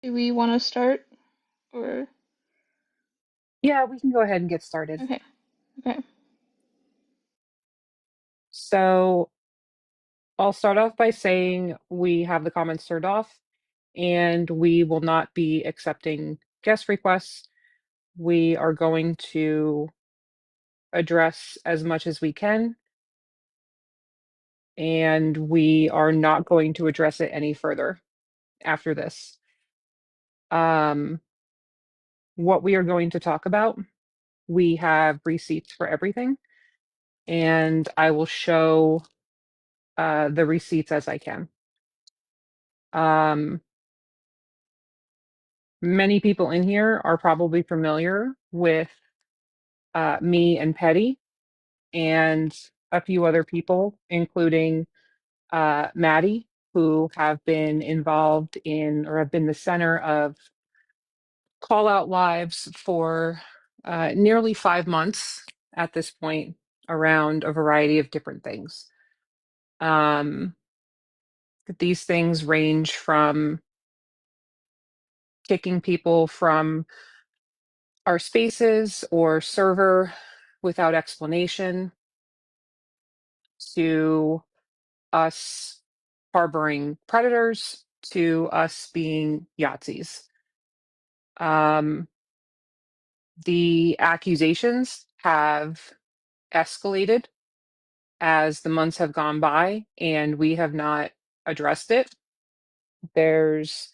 Do we want to start or Yeah, we can go ahead and get started. okay, okay. So I'll start off by saying we have the comments turned off and we will not be accepting guest requests. We are going to address as much as we can, and we are not going to address it any further after this. Um, what we are going to talk about, we have receipts for everything, and I will show the receipts as I can. Um, Many people in here are probably familiar with me and Petty and a few other people, including Maddie, who have been involved in or have been the center of call out lives for nearly 5 months at this point around a variety of different things. Um, these things range from kicking people from our spaces or server without explanation to us harboring predators to us being Yahtzees. Um, the accusations have escalated as the months have gone by, and we have not addressed it. There's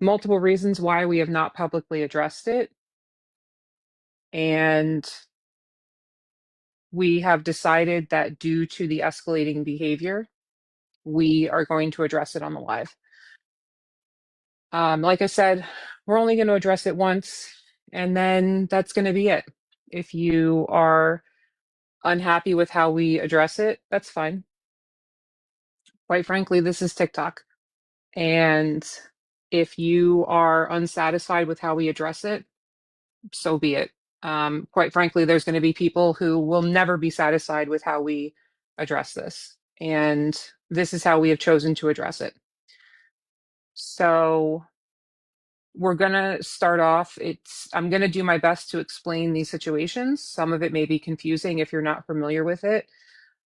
multiple reasons why we have not publicly addressed it, and we have decided that due to the escalating behavior, we are going to address it on the live. Like I said, we're only going to address it once, and then that's going to be it. If you are unhappy with how we address it, that's fine. Quite frankly, this is TikTok. And if you are unsatisfied with how we address it, so be it. Quite frankly, there's going to be people who will never be satisfied with how we address this. And this is how we have chosen to address it. So we're going to start off. I'm going to do my best to explain these situations. Some of it may be confusing if you're not familiar with it.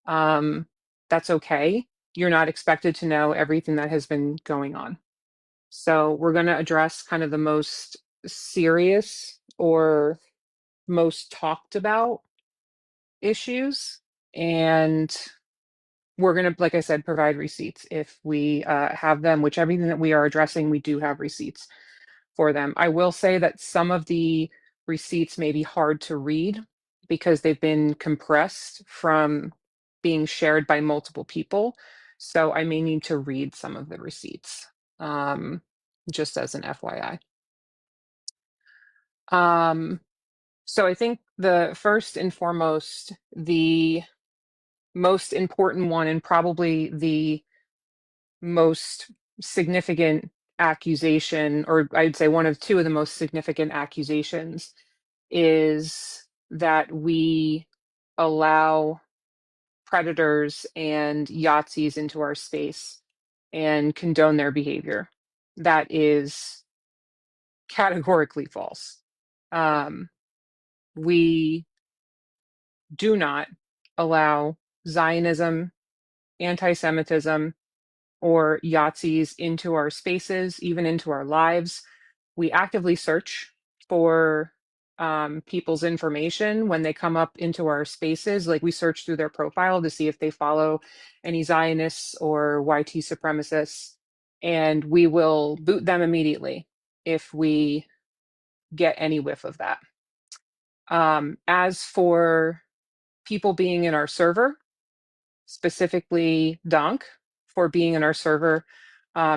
Um, that's okay. You're not expected to know everything that has been going on. So we're going to address kind of the most serious or most talked about issues. And we're going to, like I said, provide receipts if we have them, which everything that we are addressing, we do have receipts for them. I will say that some of the receipts may be hard to read because they've been compressed from being shared by multiple people. So I may need to read some of the receipts, just as an FYI. So I think the first and foremost, the most important one, and probably the most significant accusation, or I'd say one of two of the most significant accusations, is that we allow predators and Yahtzees into our space and condone their behavior. That is categorically false. Um, we do not allow Zionism, anti Semitism, or Yahtzees into our spaces, even into our lives. We actively search for people's information when they come up into our spaces. Like we search through their profile to see if they follow any Zionists or YT supremacists, and we will boot them immediately if we get any whiff of that. As for people being in our server, specifically Donk for being in our server.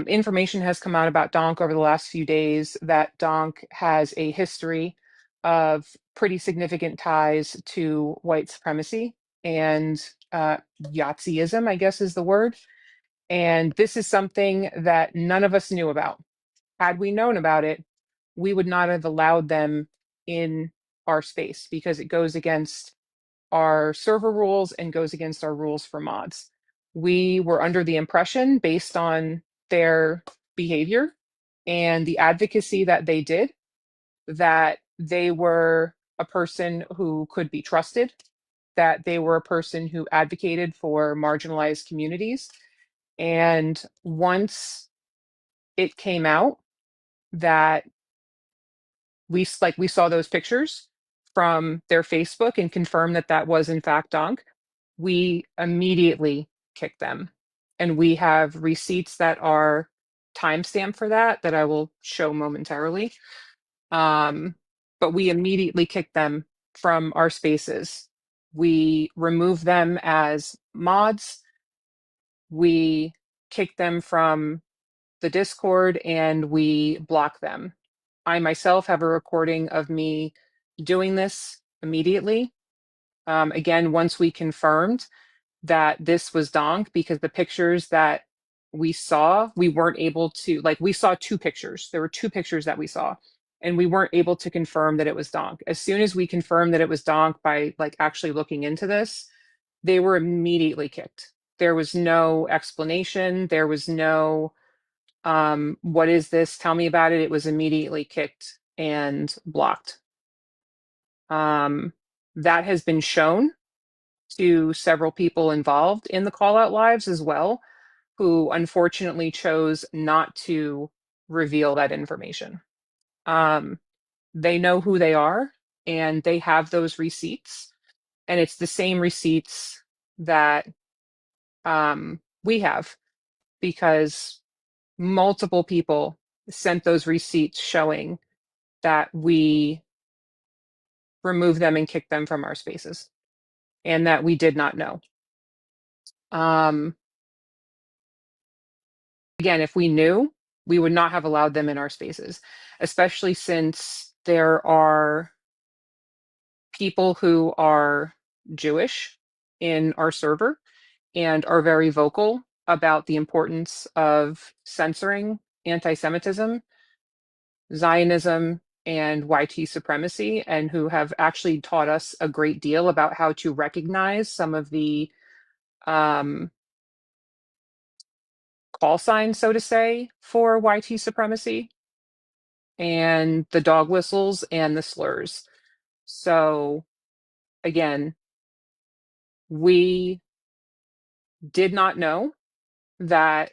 Information has come out about Donk over the last few days that Donk has a history of pretty significant ties to white supremacy and Yahtzeeism, I guess is the word. And this is something that none of us knew about. Had we known about it, we would not have allowed them in our space because it goes against our server rules and goes against our rules for mods. We were under the impression, based on their behavior and the advocacy that they did, that they were a person who could be trusted, that they were a person who advocated for marginalized communities. And once it came out that we saw those pictures from their Facebook and confirmed that that was in fact Donk, we immediately kicked them. And we have receipts that are timestamped for that I will show momentarily. Um, but we immediately kicked them from our spaces. We removed them as mods. We kicked them from the Discord and we blocked them. I myself have a recording of me doing this immediately. Again, once we confirmed that this was Donk, because the pictures that we saw, we weren't able to, like, we saw two pictures. There were two pictures that we saw, and we weren't able to confirm that it was Donk. As soon as we confirmed that it was Donk by like actually looking into this, they were immediately kicked. There was no explanation. There was no, what is this? Tell me about it. It was immediately kicked and blocked. That has been shown to several people involved in the call out lives as well, who unfortunately chose not to reveal that information. Um, they know who they are and they have those receipts, and it's the same receipts that we have, because multiple people sent those receipts showing that we removed them and kicked them from our spaces and that we did not know. Um, Again, if we knew, we would not have allowed them in our spaces, especially since there are people who are Jewish in our server and are very vocal about the importance of censoring anti-Semitism, Zionism, and YT supremacy, and who have actually taught us a great deal about how to recognize some of the um, call signs, so to say, for YT supremacy and the dog whistles and the slurs. So again, we did not know that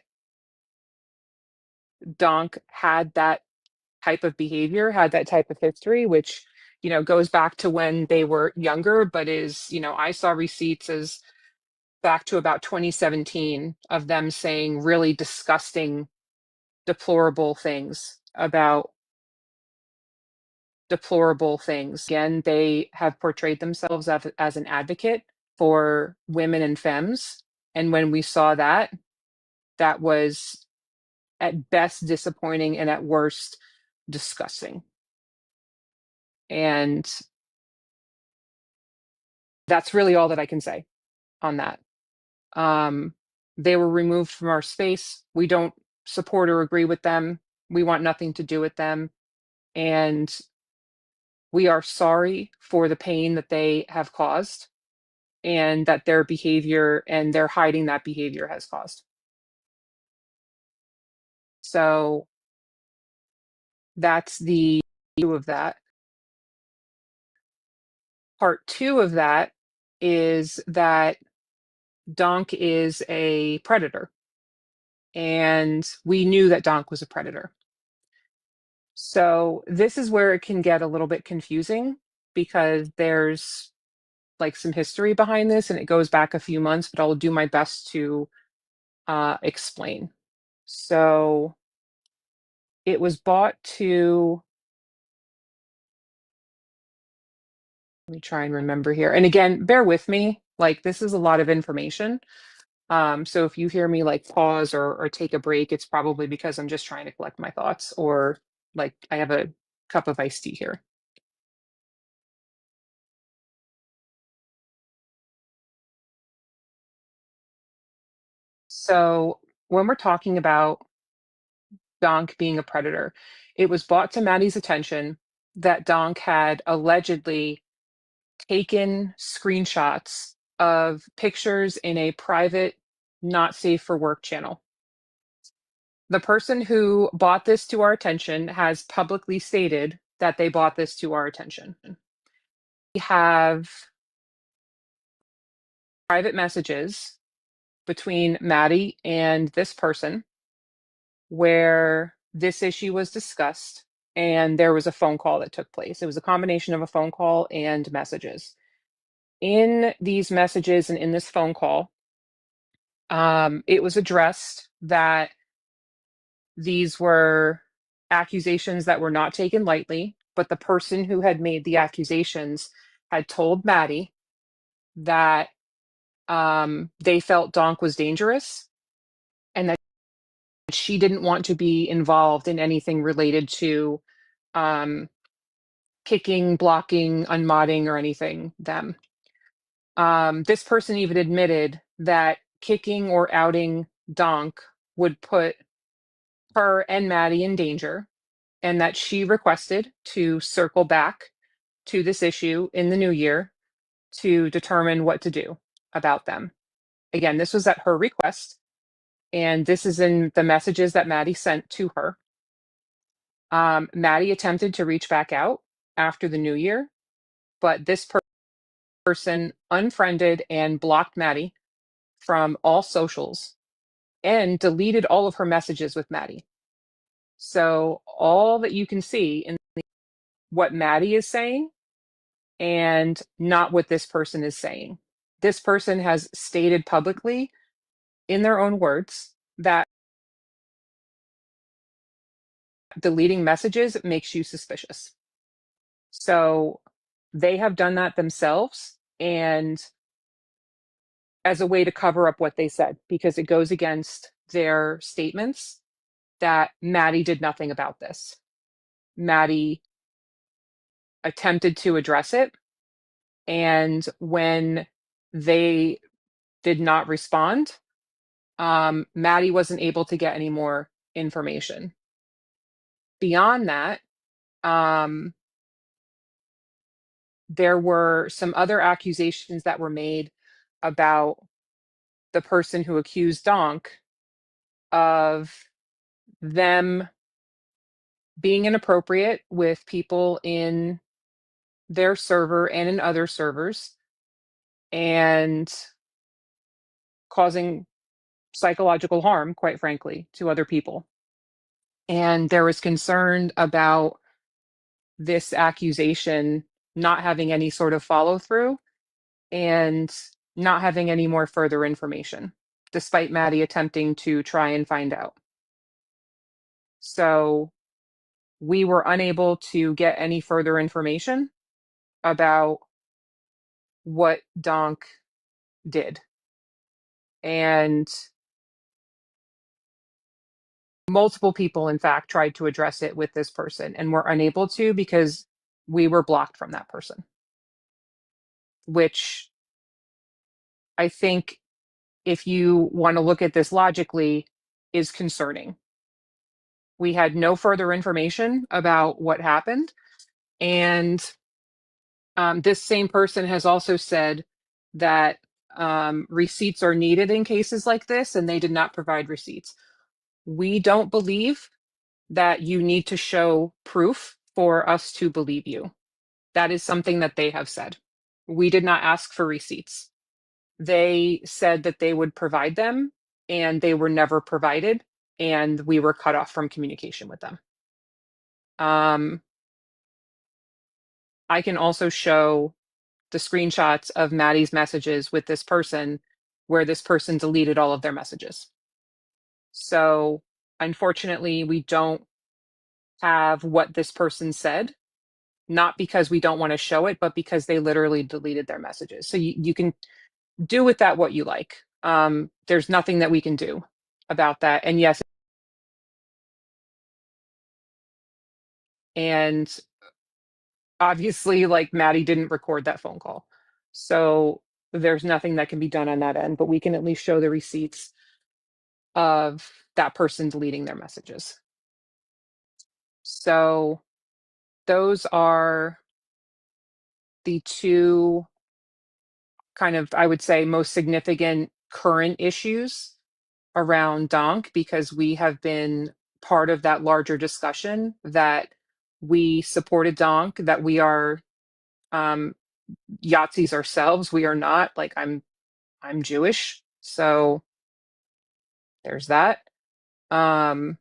Donk had that type of behavior, had that type of history, which, goes back to when they were younger, but is, I saw receipts as back to about 2017 of them saying really disgusting, deplorable things about deplorable things. Again, they have portrayed themselves as an advocate for women and femmes. And when we saw that, that was at best disappointing and at worst disgusting. And that's really all that I can say on that. Um, they were removed from our space. We don't support or agree with them. We want nothing to do with them. And we are sorry for the pain that they have caused and that their behavior and their hiding that behavior has caused. So that's the view of that. Part two of that is that Donk is a predator. And we knew that Donk was a predator. So this is where it can get a little bit confusing, because there's like some history behind this and it goes back a few months, but I'll do my best to explain. So it was bought to, let me try and remember here. And again, bear with me, like this is a lot of information. So if you hear me like pause or take a break, it's probably because I'm just trying to collect my thoughts, or like I have a cup of iced tea here. So when we're talking about Donk being a predator, it was brought to Maddie's attention that Donk had allegedly taken screenshots of pictures in a private, not safe for work channel. The person who brought this to our attention has publicly stated that they brought this to our attention. We have private messages between Maddie and this person where this issue was discussed and there was a phone call that took place. It was a combination of a phone call and messages. In these messages and in this phone call, it was addressed that these were accusations that were not taken lightly, but the person who had made the accusations had told Maddie that they felt Donk was dangerous and that she didn't want to be involved in anything related to um, kicking, blocking, unmodding, or anything them. This person even admitted that kicking or outing Donk would put her and Maddie in danger, and that she requested to circle back to this issue in the new year to determine what to do about them. Again, this was at her request, and this is in the messages that Maddie sent to her. Maddie attempted to reach back out after the new year, but this person unfriended and blocked Maddie from all socials and deleted all of her messages with Maddie. So all that you can see in what Maddie is saying and not what this person is saying. This person has stated publicly in their own words that deleting messages makes you suspicious. So they have done that themselves and as a way to cover up what they said because it goes against their statements that Maddie did nothing about this. Maddie attempted to address it, and when they did not respond, Maddie wasn't able to get any more information. Beyond that, there were some other accusations that were made about the person who accused Donk of them being inappropriate with people in their server and in other servers and causing psychological harm, quite frankly, to other people. And there was concern about this accusation not having any sort of follow through and not having any more further information, despite Maddie attempting to try and find out. So we were unable to get any further information about what Donk did. And multiple people, in fact, tried to address it with this person and were unable to because we were blocked from that person, which I think, if you want to look at this logically, is concerning. We had no further information about what happened. And this same person has also said that receipts are needed in cases like this, and they did not provide receipts. We don't believe that you need to show proof for us to believe you. That is something that they have said. We did not ask for receipts. They said that they would provide them, and they were never provided, and we were cut off from communication with them. I can also show the screenshots of Maddie's messages with this person where this person deleted all of their messages. So unfortunately, we don't have what this person said, not because we don't want to show it, but because they literally deleted their messages. So you can do with that what you like. There's nothing that we can do about that. And yes, and obviously, like, Maddie didn't record that phone call. So there's nothing that can be done on that end, but we can at least show the receipts of that person deleting their messages. So those are the two kind of, I would say, most significant current issues around Donk because we have been part of that larger discussion that we supported Donk, that we are um, Yahtzees ourselves. We are not. Like I'm Jewish, so there's that. Um,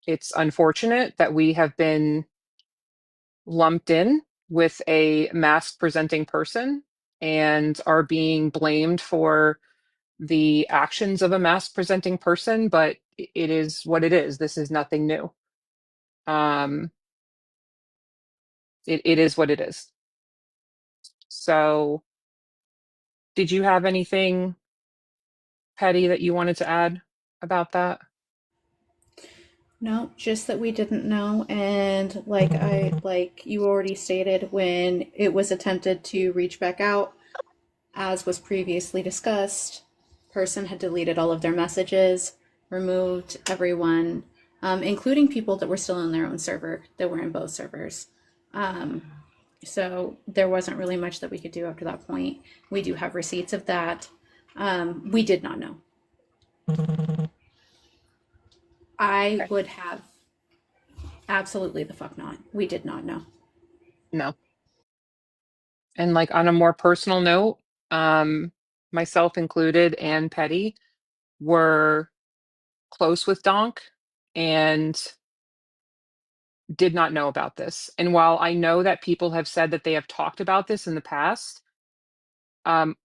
it's unfortunate that we have been lumped in with a mask presenting person and are being blamed for the actions of a mask presenting person, but it is what it is. This is nothing new. Um, it is what it is. So, did you have anything, Petty, that you wanted to add about that? No, just that we didn't know. And like you already stated, when it was attempted to reach back out, as was previously discussed, person had deleted all of their messages, removed everyone, including people that were still in their own server, that were in both servers. So there wasn't really much that we could do after that point. We do have receipts of that. We did not know. I Okay. would have absolutely the fuck not. We did not know. No. And like on a more personal note, um, myself included and Petty were close with Donk and did not know about this. And while I know that people have said that they have talked about this in the past,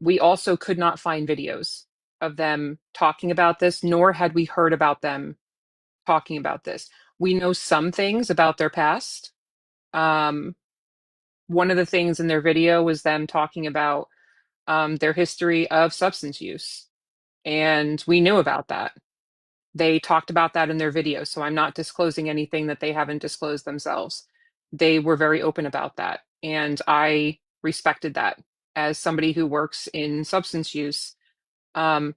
we also could not find videos of them talking about this, nor had we heard about them talking about this. We know some things about their past. Um, one of the things in their video was them talking about their history of substance use, and we knew about that. They talked about that in their video, so I'm not disclosing anything that they haven't disclosed themselves. They were very open about that, and I respected that. As somebody who works in substance use, um,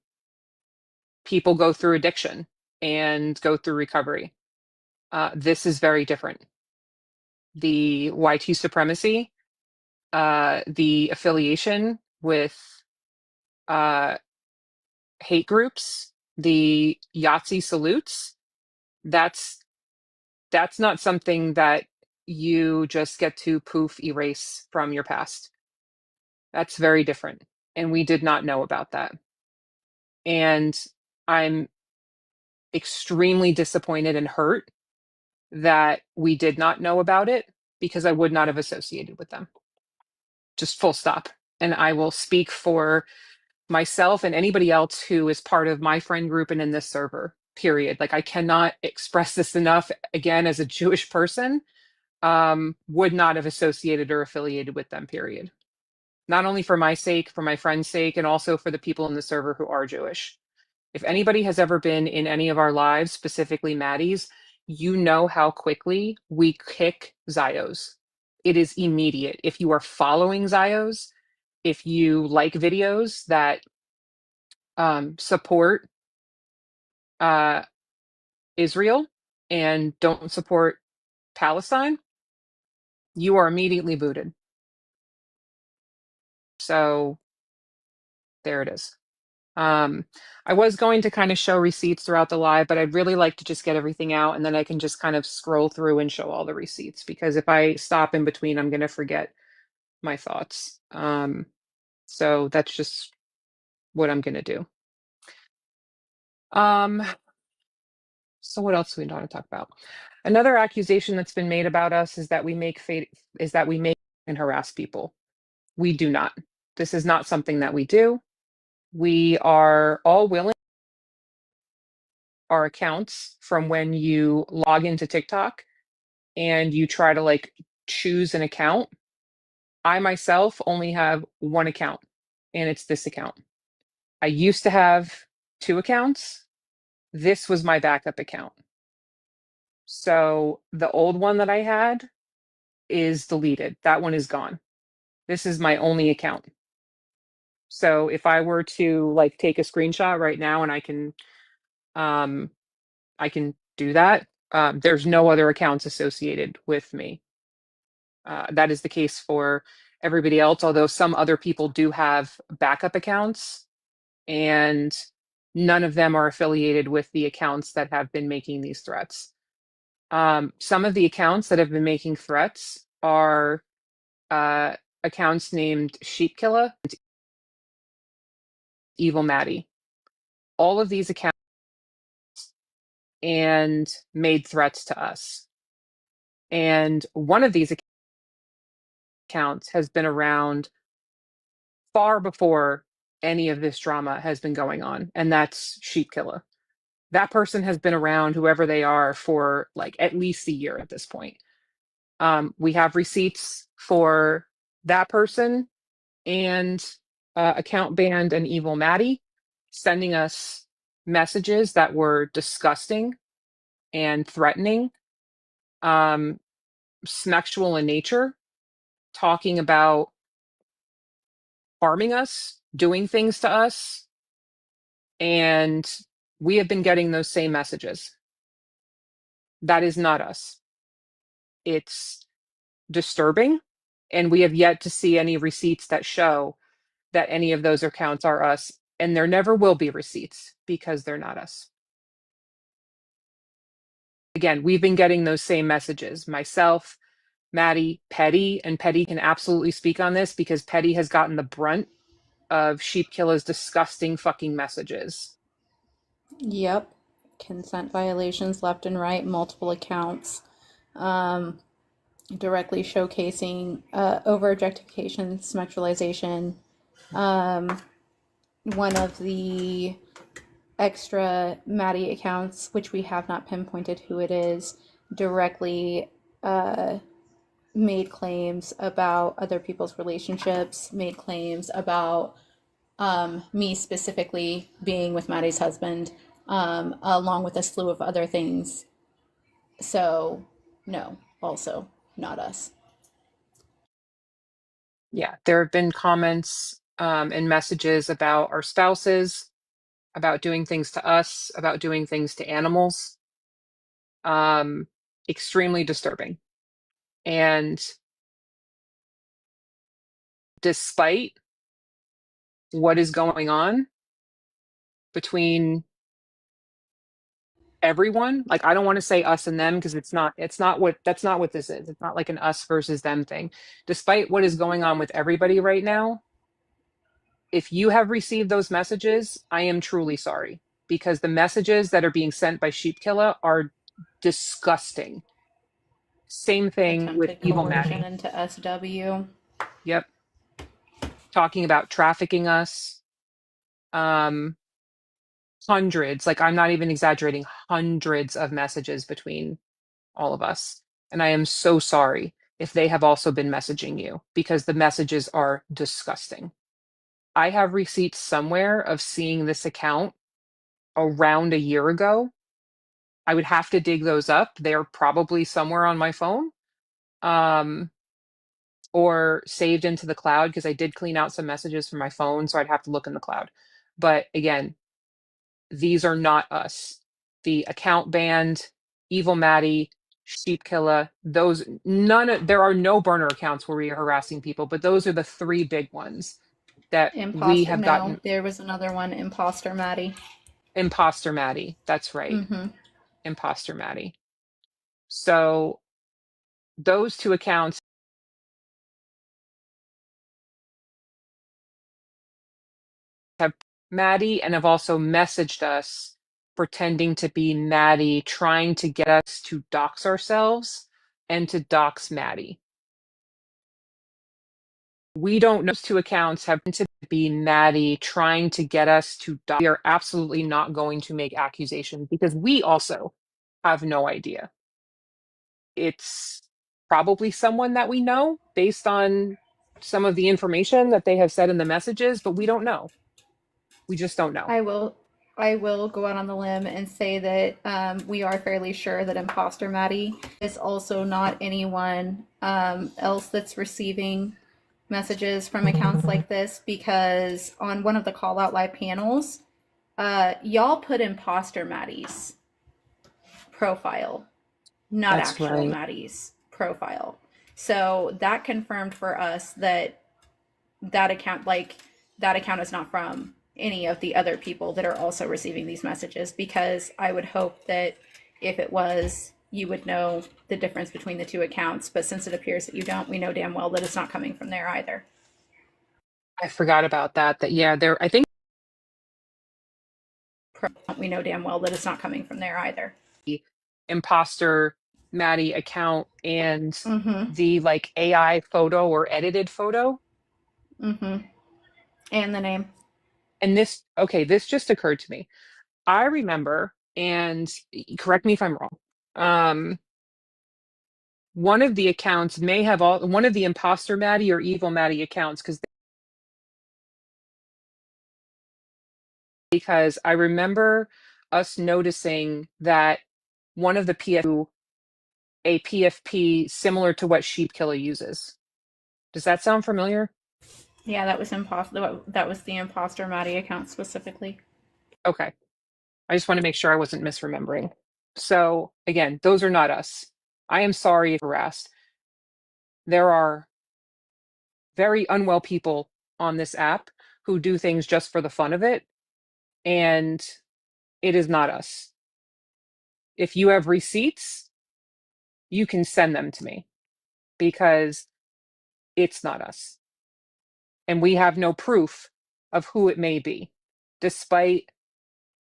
people go through addiction and go through recovery. This is very different. The YT supremacy, the affiliation with uh, hate groups, the Yahtzee salutes, that's not something that you just get to poof erase from your past. That's very different. And we did not know about that. And I'm extremely disappointed and hurt that we did not know about it because I would not have associated with them. Just full stop. And I will speak for myself and anybody else who is part of my friend group and in this server, period. Like I cannot express this enough. Again, as a Jewish person, would not have associated or affiliated with them, period. Not only for my sake, for my friend's sake, and also for the people in the server who are Jewish. If anybody has ever been in any of our lives, specifically Maddie's, you know how quickly we kick Zios. It is immediate. If you are following Zios, if you like videos that support uh, Israel and don't support Palestine, you are immediately booted. So there it is. Um, I was going to kind of show receipts throughout the live, but I'd really like to just get everything out and then I can just kind of scroll through and show all the receipts because if I stop in between, I'm going to forget my thoughts. So that's just what I'm going to do. Um, so what else do we want to talk about? Another accusation that's been made about us is that we make and harass people. We do not. This is not something that we do. We are all willing our accounts from when you log into TikTok and you try to like choose an account. I myself only have one account and it's this account. I used to have two accounts. This was my backup account. So the old one that I had is deleted. That one is gone. This is my only account. So if I were to like take a screenshot right now and um I can do that. There's no other accounts associated with me. That is the case for everybody else, although some other people do have backup accounts. And None of them are affiliated with the accounts that have been making these threats. Some of the accounts that have been making threats are accounts named Sheepkiller and Evil Maddie. All of these accounts and made threats to us. And one of these accounts has been around far before any of this drama has been going on, and that's Sheepkiller. That person has been around, whoever they are, for like at least a year at this point. We have receipts for that person and account banned and Evil Maddie sending us messages that were disgusting and threatening, sexual in nature, talking about harming us, doing things to us. And we have been getting those same messages. That is not us. It's disturbing. And we have yet to see any receipts that show that any of those accounts are us. And there never will be receipts because they're not us. Again, we've been getting those same messages. Myself, Maddie, Petty, and Petty can absolutely speak on this because Petty has gotten the brunt of Sheepkiller's disgusting fucking messages. Yep. Consent violations left and right, multiple accounts, directly showcasing over objectification, sexualization. One of the extra Maddie accounts, which we have not pinpointed who it is, directly made claims about other people's relationships, made claims about me specifically being with Maddie's husband, along with a slew of other things. So, no, also not us. Yeah, there have been comments and messages about our spouses, about doing things to us, about doing things to animals. Extremely disturbing. And despite what is going on between everyone, like I don't want to say us and them because that's not what this is. It's not like an us versus them thing. Despite what is going on with everybody right now, if you have received those messages, I am truly sorry because the messages that are being sent by Sheepkiller are disgusting. Same thing with Attempted Evil coercion Maddie. into SW. Yep. Talking about trafficking us. Hundreds, like I'm not even exaggerating, hundreds of messages between all of us. And I am so sorry if they have also been messaging you because the messages are disgusting. I have receipts somewhere of seeing this account around a year ago. I would have to dig those up. They're probably somewhere on my phone, or saved into the cloud because I did clean out some messages from my phone, so I'd have to look in the cloud. But again, these are not us. The account banned, Evil Maddie, Sheepkiller, there are no burner accounts where we are harassing people, but those are the three big ones that we Imposter. have No, gotten. there was another one. Imposter Maddie. Imposter Maddie, that's right. Mm-hmm. Imposter Maddie. So those two accounts have Maddie and have also messaged us pretending to be Maddie, trying to get us to dox ourselves and to dox Maddie. We don't know. Those two accounts have to be Maddie trying to get us to dox. We are absolutely not going to make accusations because we also have no idea. It's probably someone that we know based on some of the information that they have said in the messages, but we don't know. We just don't know. I will go out on the limb and say that we are fairly sure that Imposter Maddie is also not anyone else that's receiving messages from accounts like this, because on one of the call out live panels, y'all put Imposter Maddie's profile, not That's actual right. Maddie's profile. So that confirmed for us that that account is not from any of the other people that are also receiving these messages, because I would hope that if it was, you would know the difference between the two accounts. But since it appears that you don't, we know damn well that it's not coming from there either. I forgot about that. Yeah, there. I think We know damn well that it's not coming from there either. the imposter Maddie account and Mm-hmm. the like AI photo or edited photo. Mm-hmm. And the name. And this just occurred to me. I remember, and correct me if I'm wrong. One of the accounts may have one of the imposter Maddie or evil Maddie accounts, because I remember us noticing that one of the a PFP similar to what Sheep Killer uses. Does that sound familiar? Yeah, that was imposter. That was the imposter Maddie account specifically. Okay. I just want to make sure I wasn't misremembering. So again, those are not us. I am sorry if harassed. There are very unwell people on this app who do things just for the fun of it, and it is not us. If you have receipts, you can send them to me because it's not us. And we have no proof of who it may be, despite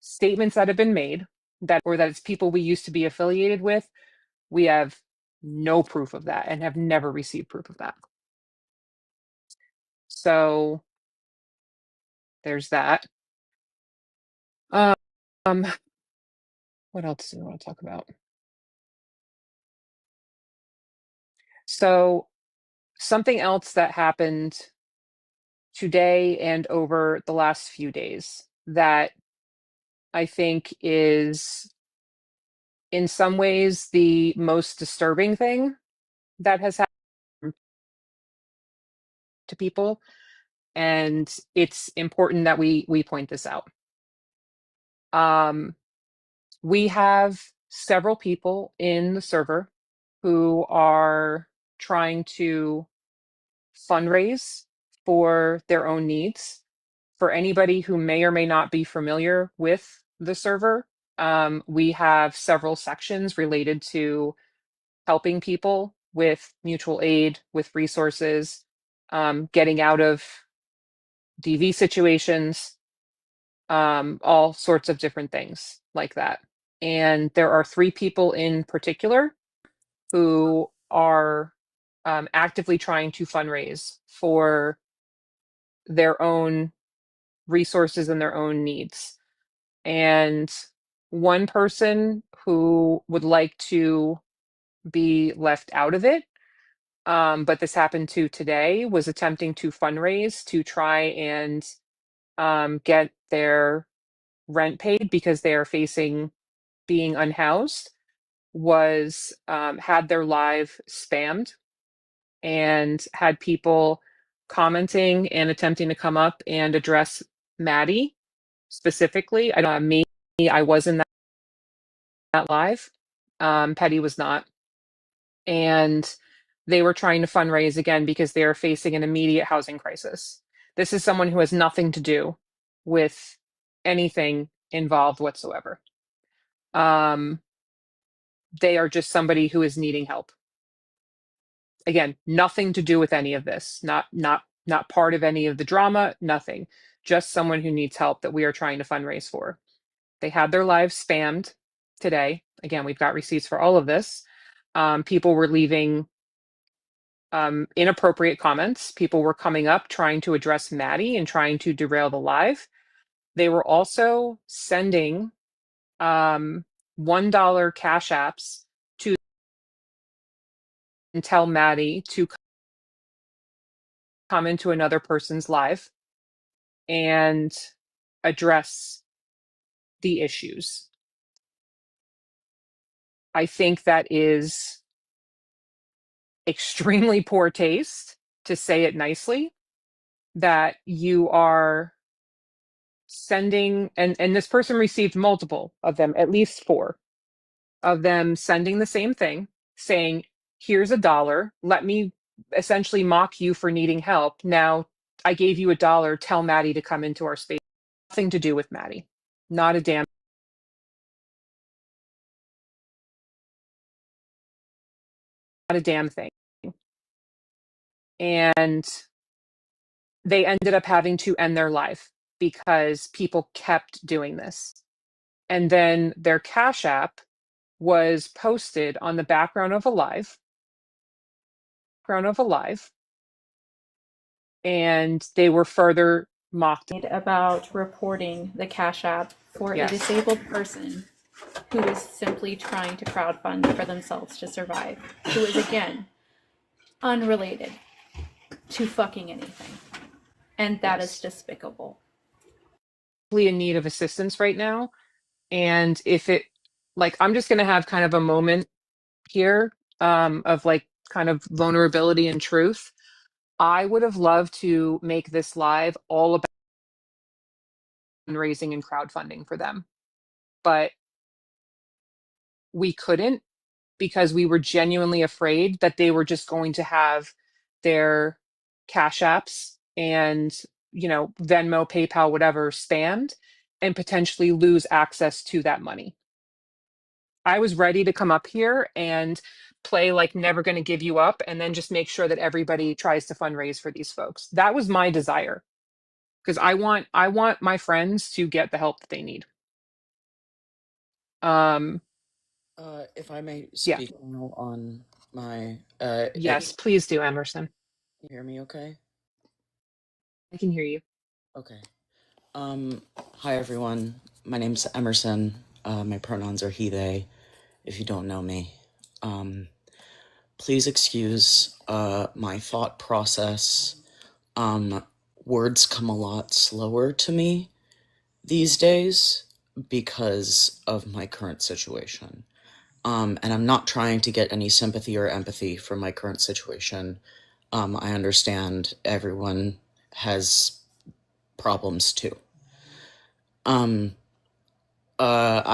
statements that have been made that it's people we used to be affiliated with. We have no proof of that and have never received proof of that. So there's that. Um, what else do I want to talk about? So something else that happened today and over the last few days that I think is in some ways the most disturbing thing that has happened to people, and it's important that we point this out. We have several people in the server who are trying to fundraise for their own needs. For anybody who may or may not be familiar with the server, we have several sections related to helping people with mutual aid, with resources, getting out of DV situations, all sorts of different things like that. And there are 3 people in particular who are actively trying to fundraise for their own resources and their own needs. And one person who would like to be left out of it, but this happened to today, was attempting to fundraise to try and get their rent paid because they are facing being unhoused, was had their live spammed and had people commenting and attempting to come up and address Maddie specifically. I was in that live. Petty was not. And they were trying to fundraise again because they are facing an immediate housing crisis. This is someone who has nothing to do with anything involved whatsoever. They are just somebody who is needing help. Again, nothing to do with any of this. Not part of any of the drama, nothing. Just someone who needs help that we are trying to fundraise for. They had their lives spammed today. Again, we've got receipts for all of this. People were leaving inappropriate comments. People were coming up trying to address Maddie and trying to derail the live. They were also sending $1 cash apps to tell Maddie to come into another person's live and address the issues. I think that is extremely poor taste, to say it nicely, that you are sending, and this person received multiple of them, at least 4 of them sending the same thing, saying, here's $1, let me essentially mock you for needing help. Now I gave you $1, tell Maddie to come into our space. Nothing to do with Maddie. Not a damn thing. And they ended up having to end their life because people kept doing this. And then their Cash App was posted on the background of a live, and they were further mocked. About reporting the Cash App for a Yes. disabled person who is simply trying to crowdfund for themselves to survive, who is, again, unrelated to fucking anything. And that is despicable. In need of assistance right now. And if it, like, I'm just going to have kind of a moment here of like kind of vulnerability and truth. I would have loved to make this live all about fundraising and crowdfunding for them, but we couldn't because we were genuinely afraid that they were just going to have their Cash Apps and, Venmo, PayPal, whatever spammed and potentially lose access to that money. I was ready to come up here and play like never going to give you up and then just make sure that everybody tries to fundraise for these folks. That was my desire because I want my friends to get the help that they need. If I may Yeah. speak now on my Yes, please do, Emerson. Can you hear me okay? I can hear you. Okay. Hi everyone. My name's Emerson. My pronouns are he, they, if you don't know me. Please excuse my thought process. Words come a lot slower to me these days because of my current situation. And I'm not trying to get any sympathy or empathy for my current situation. I understand everyone has problems too. I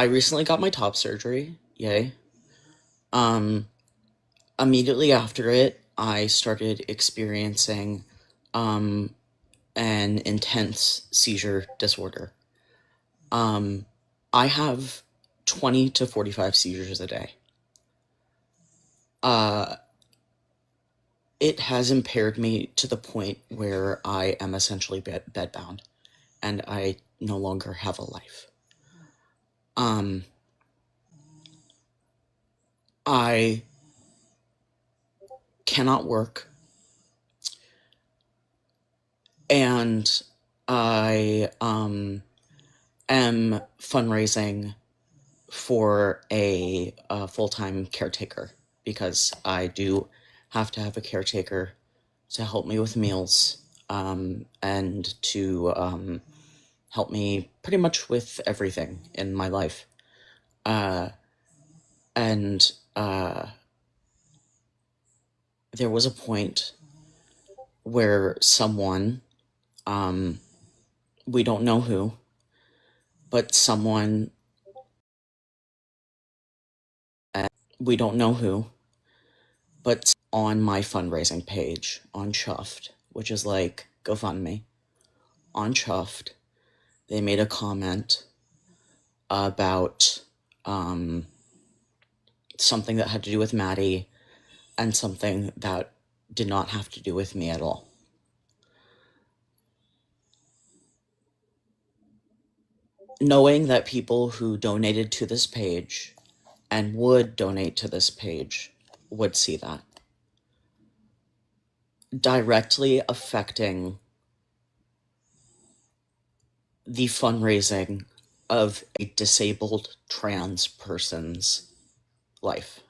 recently got my top surgery. Yay. Immediately after it, I started experiencing an intense seizure disorder. I have 20 to 45 seizures a day. It has impaired me to the point where I am essentially bedbound, and I no longer have a life. I cannot work, and I am fundraising for a full-time caretaker because I do have to have a caretaker to help me with meals and to help me pretty much with everything in my life. And there was a point where someone, we don't know who, but someone, we don't know who, but on my fundraising page on Chuffed, which is like GoFundMe, on Chuffed, they made a comment about something that had to do with Maddie and something that did not have to do with me at all. Knowing that people who donated to this page and would donate to this page would see that. Directly affecting the fundraising of a disabled trans person's life.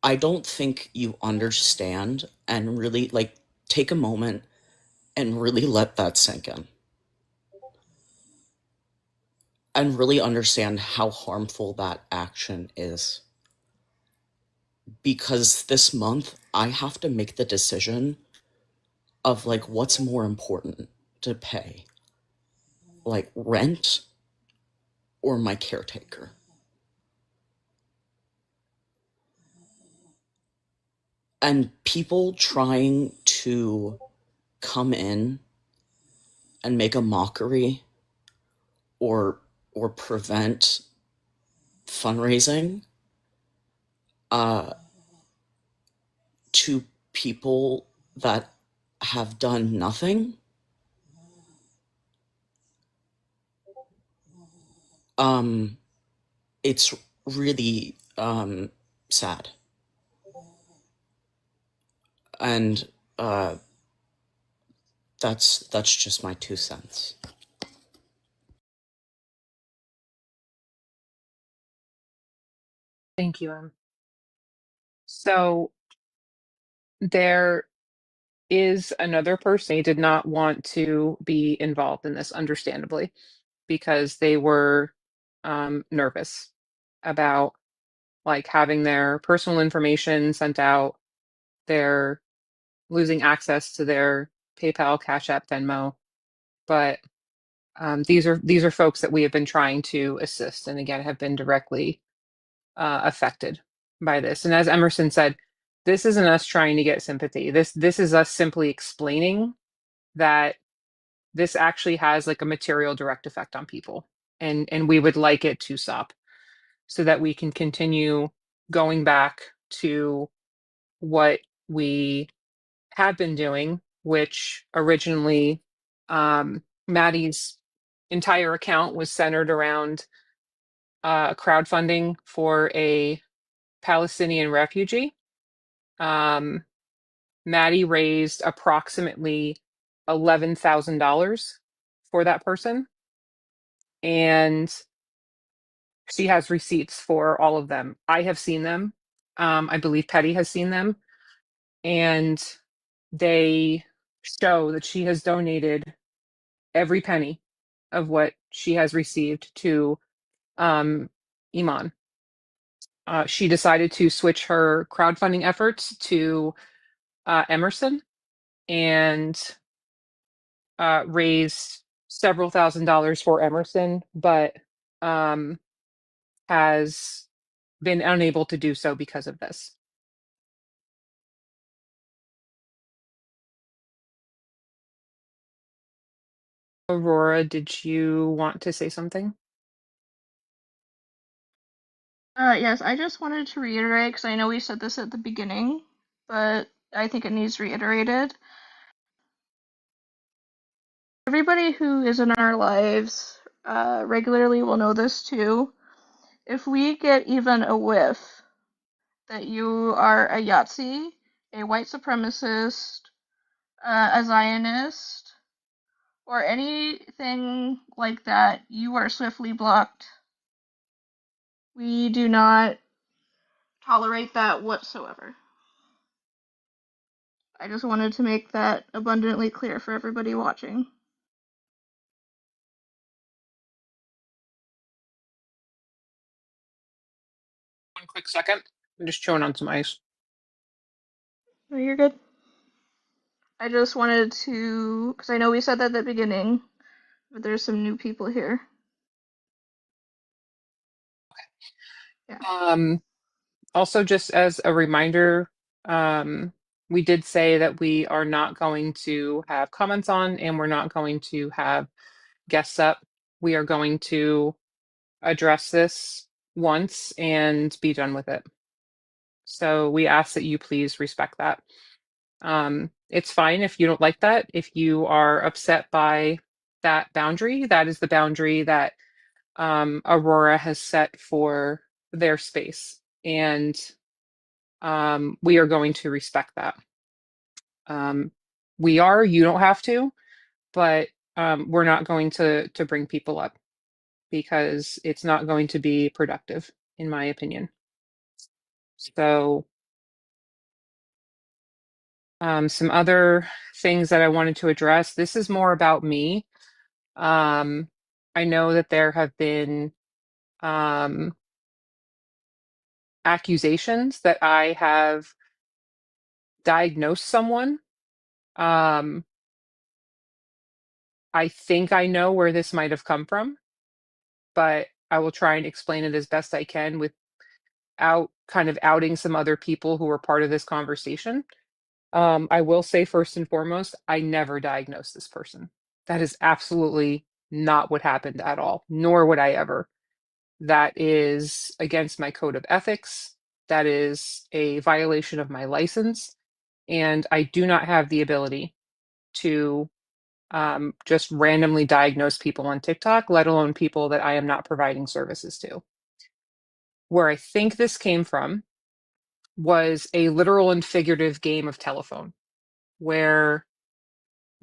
I don't think you understand and really take a moment and really let that sink in. And really understand how harmful that action is. Because this month, I have to make the decision of what's more important to pay. Rent or my caretaker. And people trying to come in and make a mockery or prevent fundraising to people that have done nothing, it's really sad. And that's just my 2 cents. Thank you, Em. So there is another person who did not want to be involved in this, understandably, because they were nervous about like having their personal information sent out, their losing access to their PayPal, Cash App, Venmo. But these are folks that we have been trying to assist, and again have been directly affected by this. And as Emerson said, this isn't us trying to get sympathy. This is us simply explaining that this actually has like a material direct effect on people, and we would like it to stop so that we can continue going back to what we have been doing, which originally Maddie's entire account was centered around crowdfunding for a Palestinian refugee. Maddie raised approximately $11,000 for that person, and she has receipts for all of them. I have seen them. I believe Petty has seen them, and they show that she has donated every penny of what she has received to Iman. She decided to switch her crowdfunding efforts to Emerson and raised several $1,000s for Emerson, but has been unable to do so because of this. Aurora, did you want to say something? Yes, I just wanted to reiterate, because I know we said this at the beginning, but I think it needs reiterated. Everybody who is in our lives regularly will know this too. If we get even a whiff that you are a Yahtzee, a white supremacist, a Zionist, or anything like that, you are swiftly blocked. We do not tolerate that whatsoever. I just wanted to make that abundantly clear for everybody watching. One quick second. I'm just chewing on some ice. No, you're good. I just wanted to, because I know we said that at the beginning, but there's some new people here. Yeah. Also, just as a reminder, we did say that we are not going to have comments on, and we're not going to have guests up. We are going to address this once and be done with it. So we ask that you please respect that. It's fine if you don't like that. If you are upset by that boundary, that is the boundary that Aurora has set for their space. And we are going to respect that. You don't have to, but we're not going to bring people up because it's not going to be productive, in my opinion. So some other things that I wanted to address. This is more about me. I know that there have been accusations that I have diagnosed someone. I think I know where this might have come from, but I will try and explain it as best I can without kind of outing some other people who were part of this conversation. I will say first and foremost, I never diagnosed this person. That is absolutely not what happened at all, nor would I ever. That is against my code of ethics. That is a violation of my license. And I do not have the ability to just randomly diagnose people on TikTok, let alone people that I am not providing services to. Where I think this came from was a literal and figurative game of telephone, where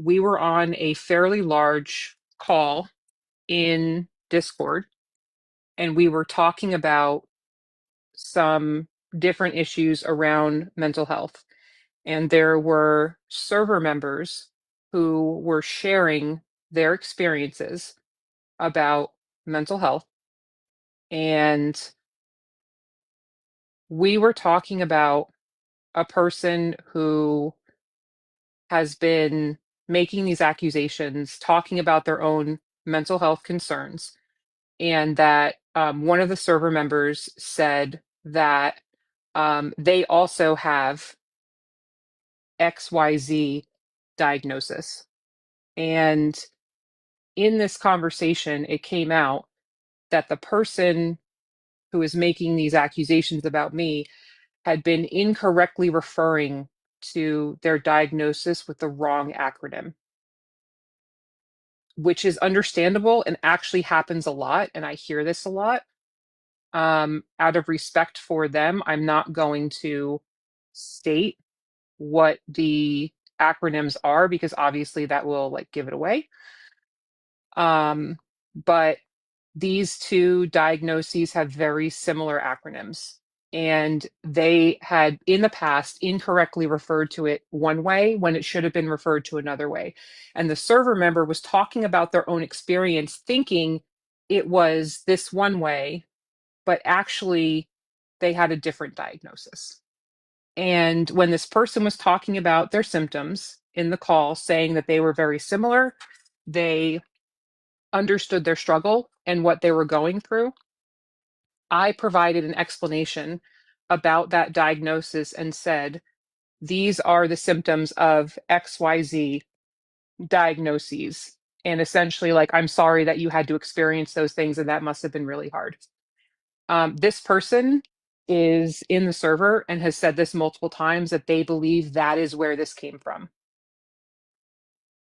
we were on a fairly large call in Discord, and we were talking about some different issues around mental health. And there were server members who were sharing their experiences about mental health. And we were talking about a person who has been making these accusations, talking about their own mental health concerns, and that one of the server members said that they also have XYZ diagnosis. And in this conversation, it came out that the person who is making these accusations about me had been incorrectly referring to their diagnosis with the wrong acronym, which is understandable and actually happens a lot. And I hear this a lot. Out of respect for them, I'm not going to state what the acronyms are because obviously that will like give it away. But these two diagnoses have very similar acronyms, and they had in the past incorrectly referred to it one way when it should have been referred to another way. And the server member was talking about their own experience, thinking it was this one way, but actually they had a different diagnosis. And when this person was talking about their symptoms in the call, saying that they were very similar, they understood their struggle and what they were going through. I provided an explanation about that diagnosis and said, these are the symptoms of XYZ diagnoses. And essentially, like, I'm sorry that you had to experience those things and that must have been really hard. This person is in the server and has said this multiple times that they believe that is where this came from.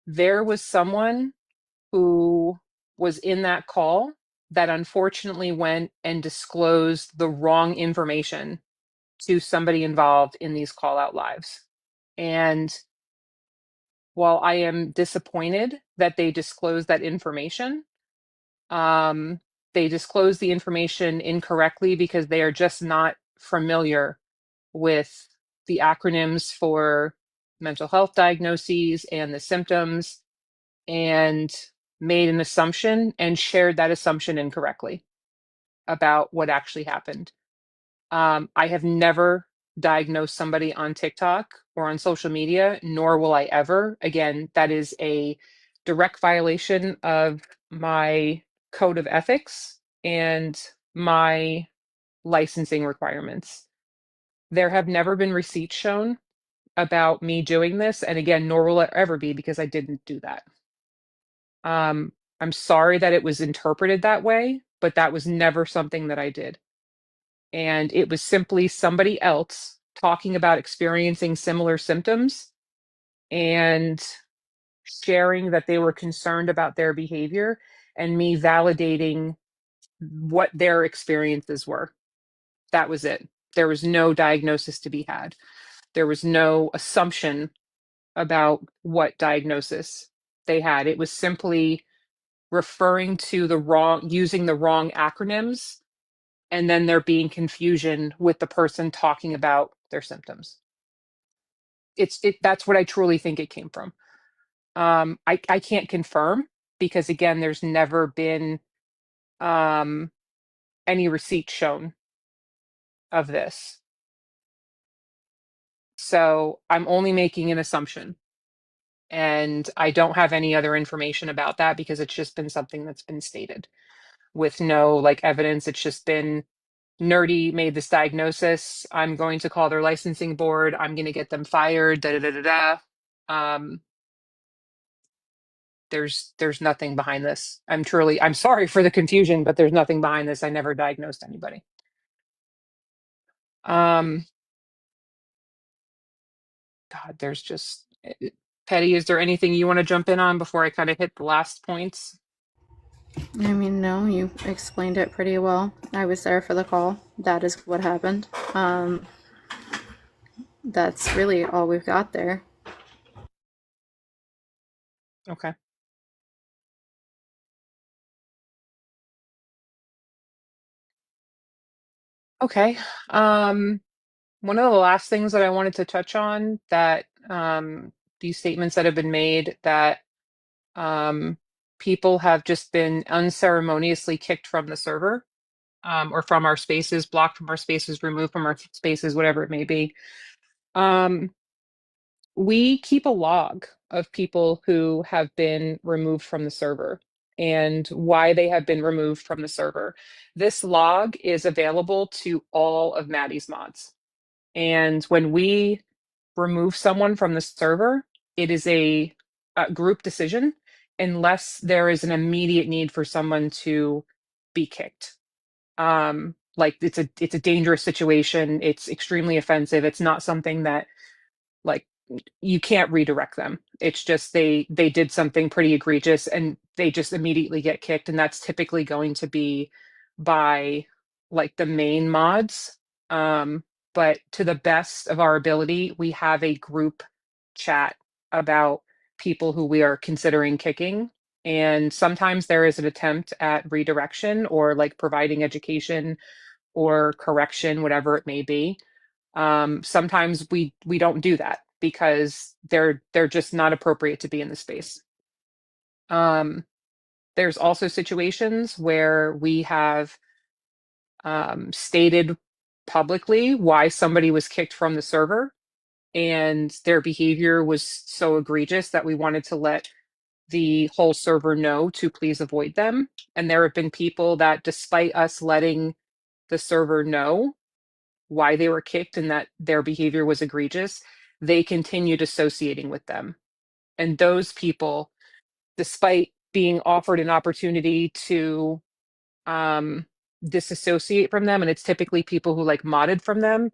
There was someone who was in that call that unfortunately went and disclosed the wrong information to somebody involved in these call out lives. And while I am disappointed that they disclosed that information, they disclosed the information incorrectly because they are just not familiar with the acronyms for mental health diagnoses and the symptoms, and made an assumption and shared that assumption incorrectly about what actually happened. I have never diagnosed somebody on TikTok or on social media, nor will I ever. Again, that is a direct violation of my code of ethics and my licensing requirements. There have never been receipts shown about me doing this. And again, nor will it ever be because I didn't do that. I'm sorry that it was interpreted that way, but that was never something that I did. And it was simply somebody else talking about experiencing similar symptoms and sharing that they were concerned about their behavior and me validating what their experiences were. That was it. There was no diagnosis to be had. There was no assumption about what diagnosis they had. It was simply referring to using the wrong acronyms, and then there being confusion with the person talking about their symptoms. That's what I truly think it came from. I can't confirm because again, there's never been any receipt shown of this. So I'm only making an assumption. And I don't have any other information about that because it's just been something that's been stated with no like evidence. It's just been Nerdy made this diagnosis. I'm going to call their licensing board. I'm going to get them fired. Da da da da da. there's nothing behind this. I'm sorry for the confusion, but there's nothing behind this. I never diagnosed anybody. God, there's just Petty, is there anything you want to jump in on before I kind of hit the last points? I mean, no, you explained it pretty well. I was there for the call. That is what happened. That's really all we've got there. Okay. Okay. One of the last things that I wanted to touch on that these statements that have been made that people have just been unceremoniously kicked from the server, or from our spaces, blocked from our spaces, removed from our spaces, whatever it may be. We keep a log of people who have been removed from the server and why they have been removed from the server. This log is available to all of Maddie's mods. And when we remove someone from the server, it is a group decision unless there is an immediate need for someone to be kicked. Like it's a dangerous situation. It's extremely offensive. It's not something that, like, you can't redirect them. It's just they did something pretty egregious and they just immediately get kicked, and that's typically going to be by like the main mods. But to the best of our ability, we have a group chat about people who we are considering kicking. And sometimes there is an attempt at redirection or like providing education or correction, whatever it may be. Sometimes we don't do that because they're just not appropriate to be in the space. There's also situations where we have stated publicly why somebody was kicked from the server, and their behavior was so egregious that we wanted to let the whole server know to please avoid them. And there have been people that, despite us letting the server know why they were kicked and that their behavior was egregious, they continued associating with them. And those people, despite being offered an opportunity to disassociate from them, and it's typically people who like modded from them,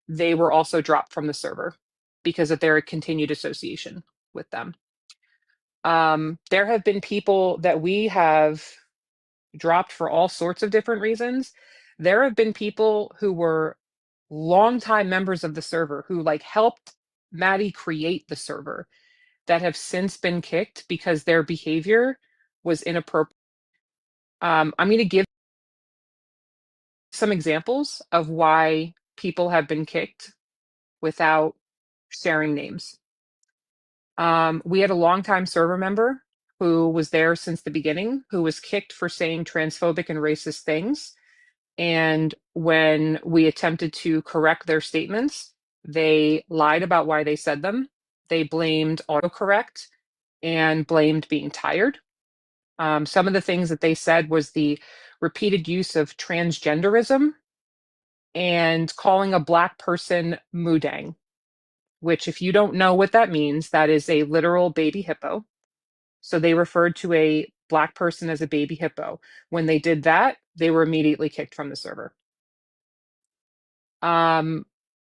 they were also dropped from the server because of their continued association with them. There have been people that we have dropped for all sorts of different reasons. There have been people who were longtime members of the server who like helped Maddie create the server that have since been kicked because their behavior was inappropriate. I'm going to give some examples of why people have been kicked without sharing names. We had a longtime server member who was there since the beginning, who was kicked for saying transphobic and racist things. And when we attempted to correct their statements, they lied about why they said them. They blamed autocorrect and blamed being tired. Some of the things that they said was the repeated use of transgenderism and calling a Black person mudang, which, if you don't know what that means, that is a literal baby hippo. So they referred to a Black person as a baby hippo. When they did that, they were immediately kicked from the server.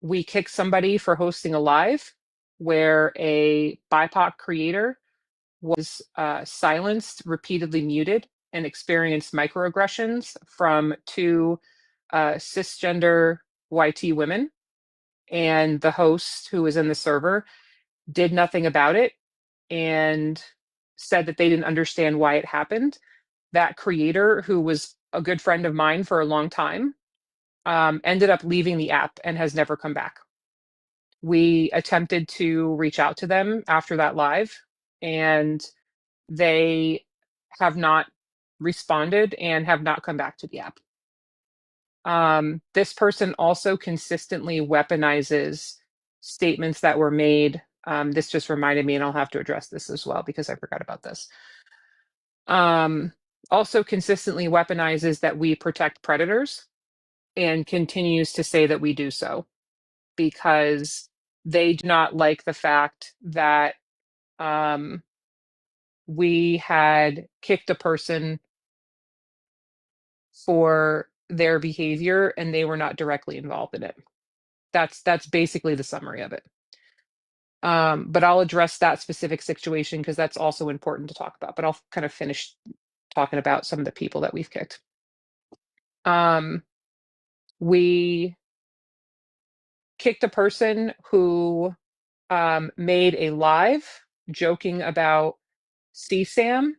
We kicked somebody for hosting a live where a BIPOC creator was silenced, repeatedly muted, and experienced microaggressions from two cisgender YT women. And the host, who was in the server, did nothing about it and said that they didn't understand why it happened. That creator, who was a good friend of mine for a long time, ended up leaving the app and has never come back. We attempted to reach out to them after that live, and they have not responded and have not come back to the app. This person also consistently weaponizes statements that were made. This just reminded me, and I'll have to address this as well because I forgot about this. Also consistently weaponizes that we protect predators and continues to say that we do so because they do not like the fact that we had kicked a person for their behavior and they were not directly involved in it. That's basically the summary of it. But I'll address that specific situation because that's also important to talk about. But I'll kind of finish talking about some of the people that we've kicked. We kicked a person who made a live joking about CSAM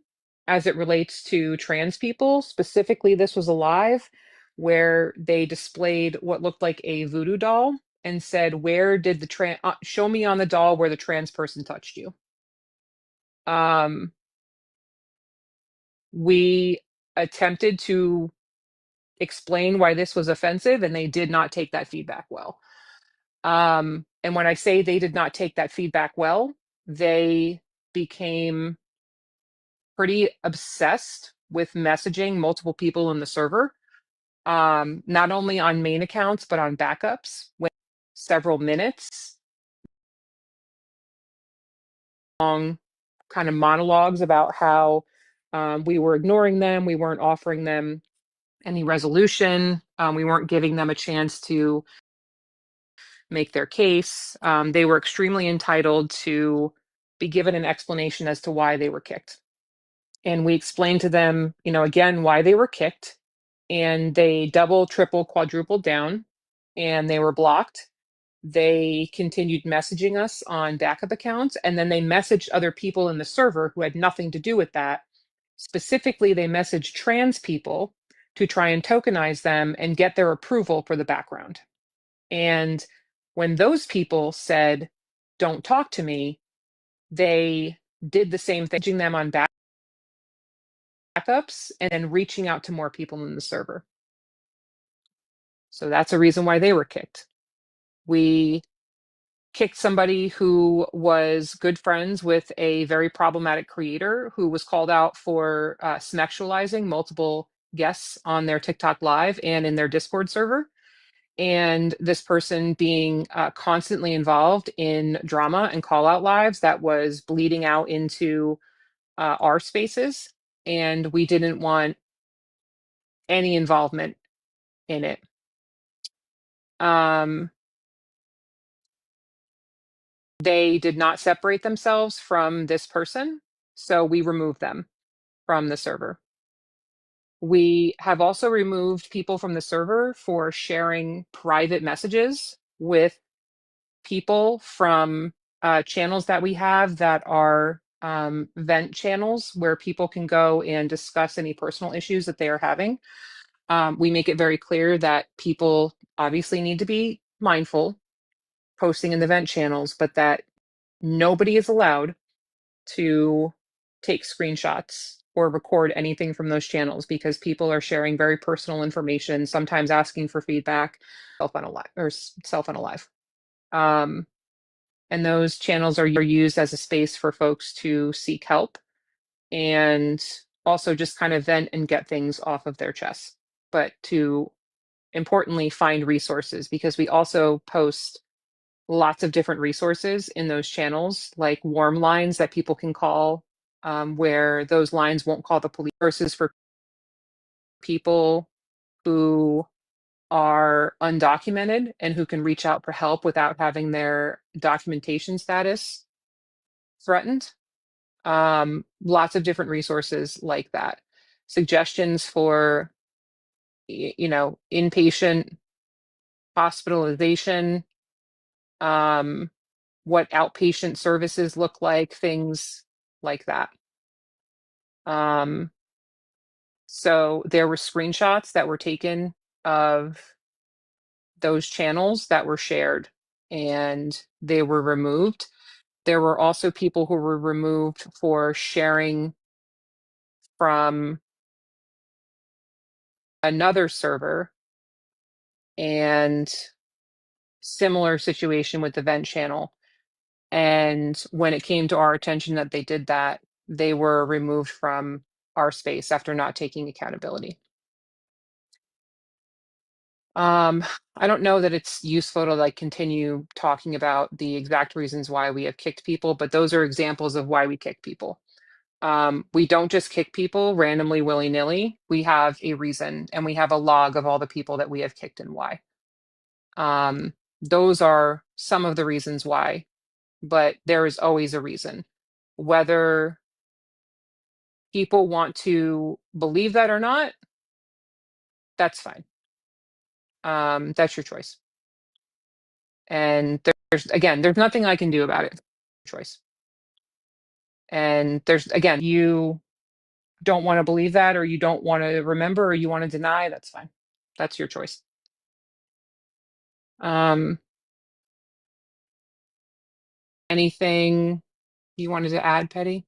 as it relates to trans people. Specifically, this was a live where they displayed what looked like a voodoo doll and said, "Where did the show me on the doll where the trans person touched you?" We attempted to explain why this was offensive, and they did not take that feedback well. And when I say they did not take that feedback well, they became pretty obsessed with messaging multiple people in the server, not only on main accounts, but on backups, when several minutes long kind of monologues about how we were ignoring them, we weren't offering them any resolution, we weren't giving them a chance to make their case. They were extremely entitled to be given an explanation as to why they were kicked. And we explained to them, again, why they were kicked. And they double, triple, quadrupled down and they were blocked. They continued messaging us on backup accounts, and then they messaged other people in the server who had nothing to do with that. Specifically, they messaged trans people to try and tokenize them and get their approval for the background. And when those people said, "Don't talk to me," they did the same thing, messaging them on backups and then reaching out to more people in the server. So that's a reason why they were kicked. We kicked somebody who was good friends with a very problematic creator who was called out for sexualizing multiple guests on their TikTok live and in their Discord server. And this person being constantly involved in drama and call out lives that was bleeding out into our spaces. And we didn't want any involvement in it. They did not separate themselves from this person, so we removed them from the server. We have also removed people from the server for sharing private messages with people from channels that we have that are vent channels where people can go and discuss any personal issues that they are having. We make it very clear that people obviously need to be mindful posting in the vent channels, but that nobody is allowed to take screenshots or record anything from those channels because people are sharing very personal information, sometimes asking for feedback, self-unalive. And those channels are used as a space for folks to seek help and also just kind of vent and get things off of their chest, but to importantly find resources, because we also post lots of different resources in those channels, like warm lines that people can call, where those lines won't call the police, versus for people who are undocumented and who can reach out for help without having their documentation status threatened. Lots of different resources like that. Suggestions for, inpatient hospitalization, what outpatient services look like, things like that. So there were screenshots that were taken of those channels that were shared and they were removed. There were also people who were removed for sharing from another server, and similar situation with the vent channel. And when it came to our attention that they did that, they were removed from our space after not taking accountability. I don't know that it's useful to continue talking about the exact reasons why we have kicked people, but those are examples of why we kick people. We don't just kick people randomly, willy-nilly. We have a reason, and we have a log of all the people that we have kicked and why. Those are some of the reasons why, but there is always a reason. Whether people want to believe that or not, that's fine. That's your choice. And there's nothing I can do about it. Choice. And you don't want to believe that, or you don't want to remember, or you want to deny, that's fine. That's your choice. Anything you wanted to add, Petty?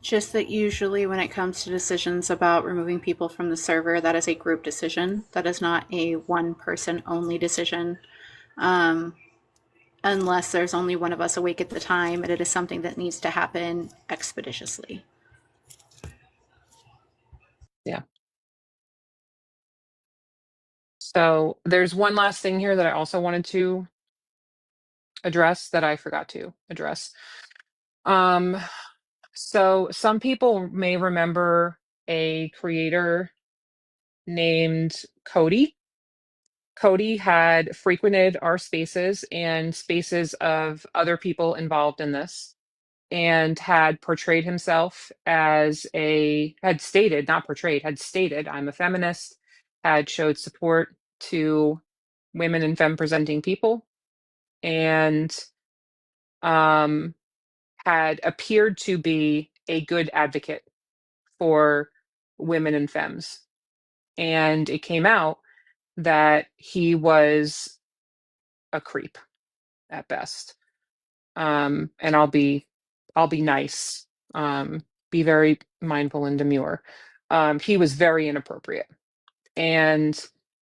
Just that usually when it comes to decisions about removing people from the server, that is a group decision. That is not a one person only decision. Unless there's only one of us awake at the time, and it is something that needs to happen expeditiously. Yeah. So there's one last thing here that I also wanted to address that I forgot to address. So some people may remember a creator named Cody. Cody had frequented our spaces and spaces of other people involved in this, and had portrayed himself as had stated, not portrayed, had stated, I'm a feminist, had showed support to women and femme presenting people, and had appeared to be a good advocate for women and femmes. And it came out that he was a creep at best. And I'll be nice. Be very mindful and demure. He was very inappropriate. And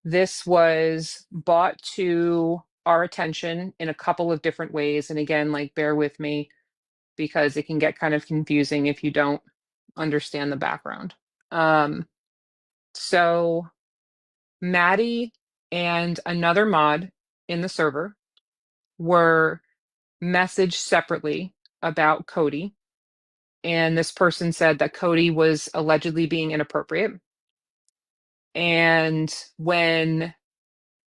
this was brought to our attention in a couple of different ways. And again, like, bear with me because it can get kind of confusing if you don't understand the background. So Maddie and another mod in the server were messaged separately about Cody. And this person said that Cody was allegedly being inappropriate. And when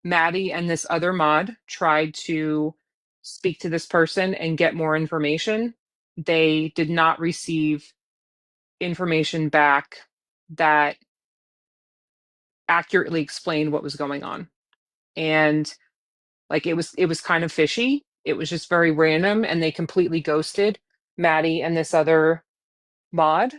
Maddie and this other mod tried to speak to this person and get more information, they did not receive information back that accurately explained what was going on. And like, it was kind of fishy. It was just very random, and they completely ghosted Maddie and this other mod,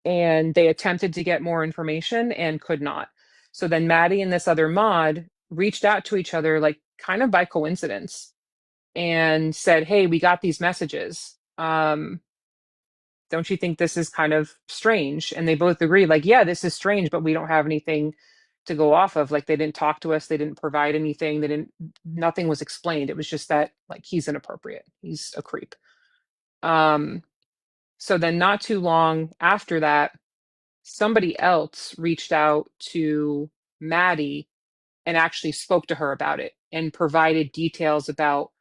and they attempted to get more information and could not. So then Maddie and this other mod reached out to each other, like, kind of by coincidence, and said, hey, we got these messages. Don't you think this is kind of strange? And they both agreed, like, yeah, this is strange, but we don't have anything to go off of. Like, they didn't talk to us, they didn't provide anything, nothing was explained. It was just that, like, he's inappropriate, he's a creep. So then not too long after that, somebody else reached out to Maddie and actually spoke to her about it and provided details about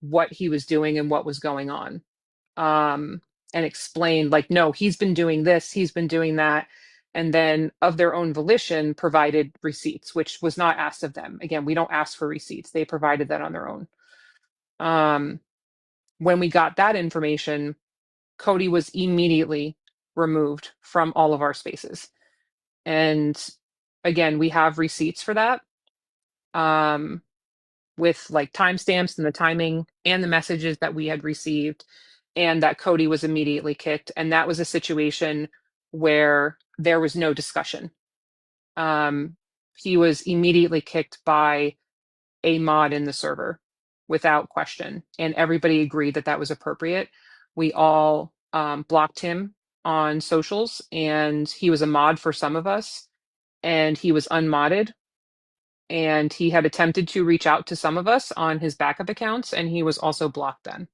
what he was doing and what was going on. And explained, like, no, he's been doing this, he's been doing that. And then, of their own volition, provided receipts, which was not asked of them. Again, we don't ask for receipts. They provided that on their own. When we got that information, Cody was immediately removed from all of our spaces. And again, we have receipts for that, with like timestamps and the timing and the messages that we had received, and that Cody was immediately kicked. And that was a situation where there was no discussion. He was immediately kicked by a mod in the server without question, and everybody agreed that that was appropriate. We all blocked him on socials, and he was a mod for some of us, and he was unmodded, and he had attempted to reach out to some of us on his backup accounts, and he was also blocked then.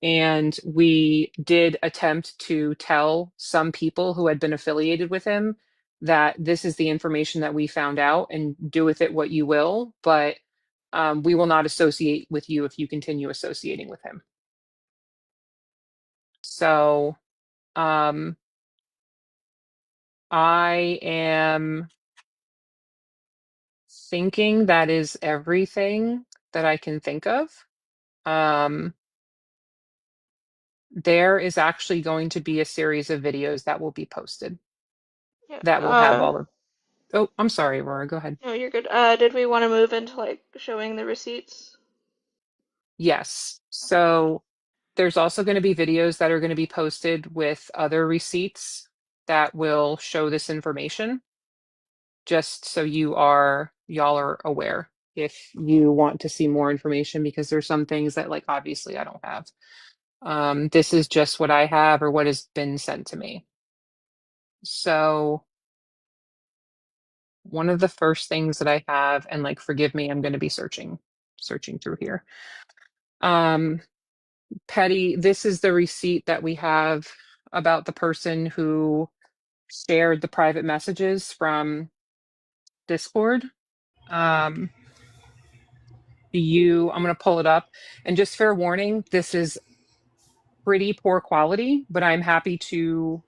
And we did attempt to tell some people who had been affiliated with him that this is the information that we found out, and do with it what you will, but we will not associate with you if you continue associating with him. So I am thinking that is everything that I can think of. There is actually going to be a series of videos that will be posted Yeah. that will have all of. Oh, I'm sorry, Aurora, go ahead. No, you're good. Did we want to move into like showing the receipts? Yes. Okay. So there's also going to be videos that are going to be posted with other receipts that will show this information, just so y'all are aware if you want to see more information, because there's some things that, like, obviously I don't have. This is just what I have or what has been sent to me. So one of the first things that I have, and like, forgive me, I'm going to be searching through here. Petty, this is the receipt that we have about the person who shared the private messages from Discord. I'm going to pull it up, and just fair warning, this is pretty poor quality, but I'm happy to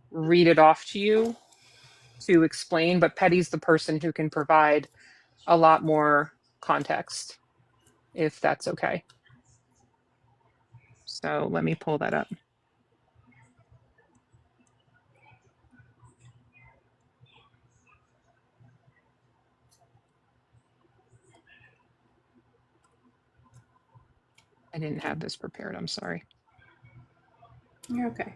read it off to you to explain. But Petty's the person who can provide a lot more context, if that's okay. So let me pull that up. I didn't have this prepared. I'm sorry. You're okay.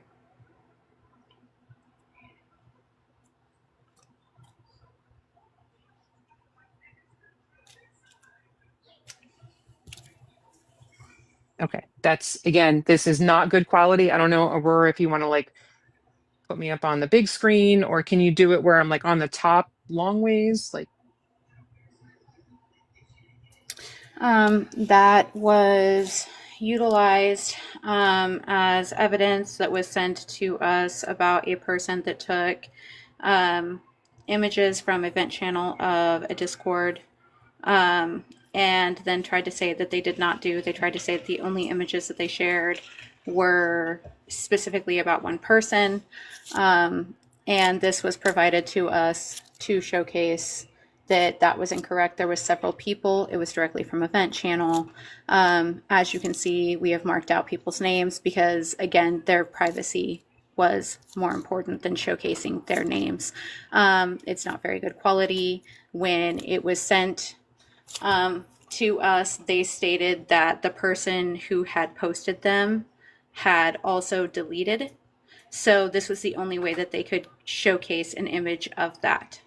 Okay. That's, again, this is not good quality. I don't know, Aurora, if you want to like put me up on the big screen, or can you do it where I'm like on the top long ways? Like, That was utilized as evidence that was sent to us about a person that took images from event channel of a Discord, and then tried to say that they did not do. They tried to say that the only images that they shared were specifically about one person, and this was provided to us to showcase that that was incorrect. There was several people. It was directly from event channel. As you can see, we have marked out people's names because, again, their privacy was more important than showcasing their names. It's not very good quality. When it was sent to us, they stated that the person who had posted them had also deleted. So this was the only way that they could showcase an image of that.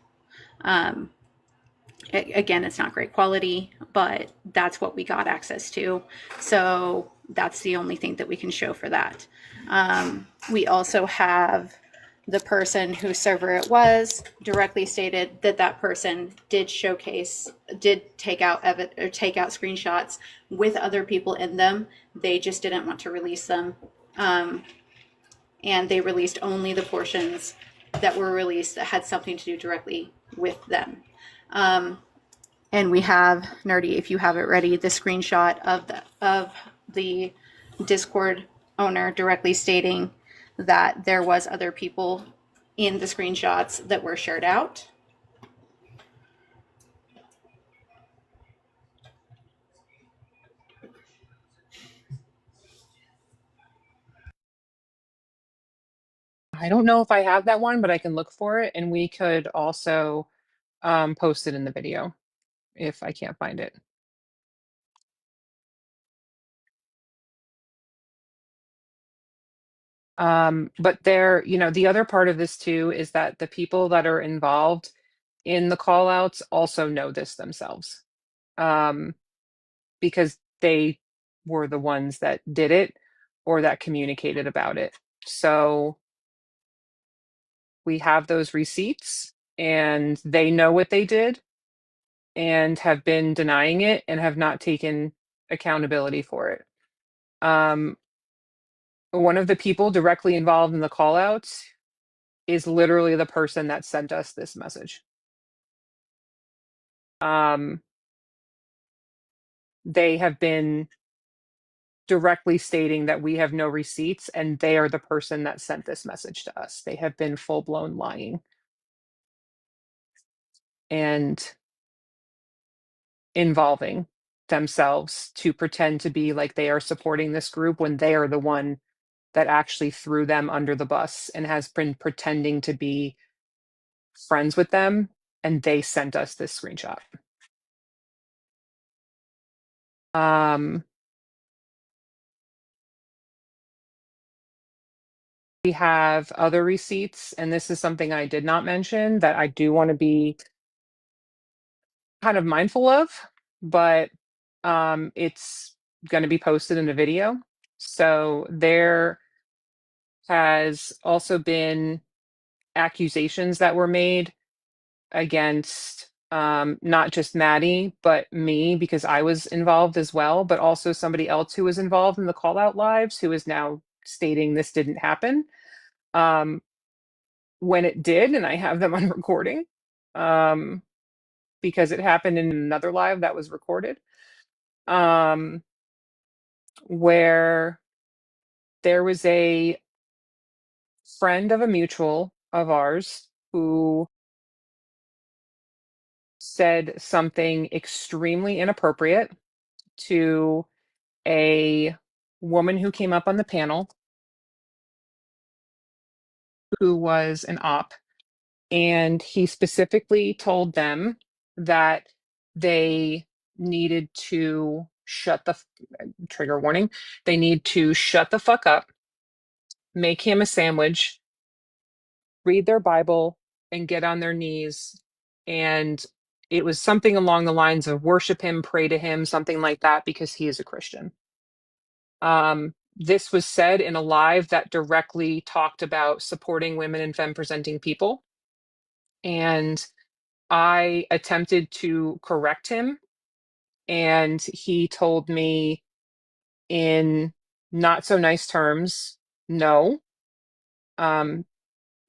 Again, it's not great quality, but that's what we got access to. So that's the only thing that we can show for that. We also have the person whose server it was directly stated that that person did take out screenshots with other people in them. They just didn't want to release them. And they released only the portions that were released that had something to do directly with them. And we have, Nerdy, if you have it ready, the screenshot of the Discord owner directly stating that there was other people in the screenshots that were shared out. I don't know if I have that one, but I can look for it, and we could also post it in the video if I can't find it. But there, the other part of this too is that the people that are involved in the call outs also know this themselves, because they were the ones that did it or that communicated about it. So we have those receipts, and they know what they did and have been denying it and have not taken accountability for it. One of the people directly involved in the call outs is literally the person that sent us this message. They have been directly stating that we have no receipts and they are the person that sent this message to us. They have been full-blown lying and involving themselves to pretend to be like they are supporting this group when they are the one that actually threw them under the bus and has been pretending to be friends with them, and they sent us this screenshot. We have other receipts, and this is something I did not mention that I do want to be kind of mindful of, but it's going to be posted in a video. So there has also been accusations that were made against not just Maddie, but me, because I was involved as well, but also somebody else who was involved in the call out lives who is now stating this didn't happen. When it did, and I have them on recording, because it happened in another live that was recorded, where there was a friend of a mutual of ours who said something extremely inappropriate to a woman who came up on the panel who was an op. And he specifically told them that they needed to shut the trigger warning. They need to shut the fuck up, make him a sandwich, read their Bible, and get on their knees. And it was something along the lines of worship him, pray to him, something like that, because he is a Christian. This was said in a live that directly talked about supporting women and femme presenting people. And I attempted to correct him, and he told me in not so nice terms, no.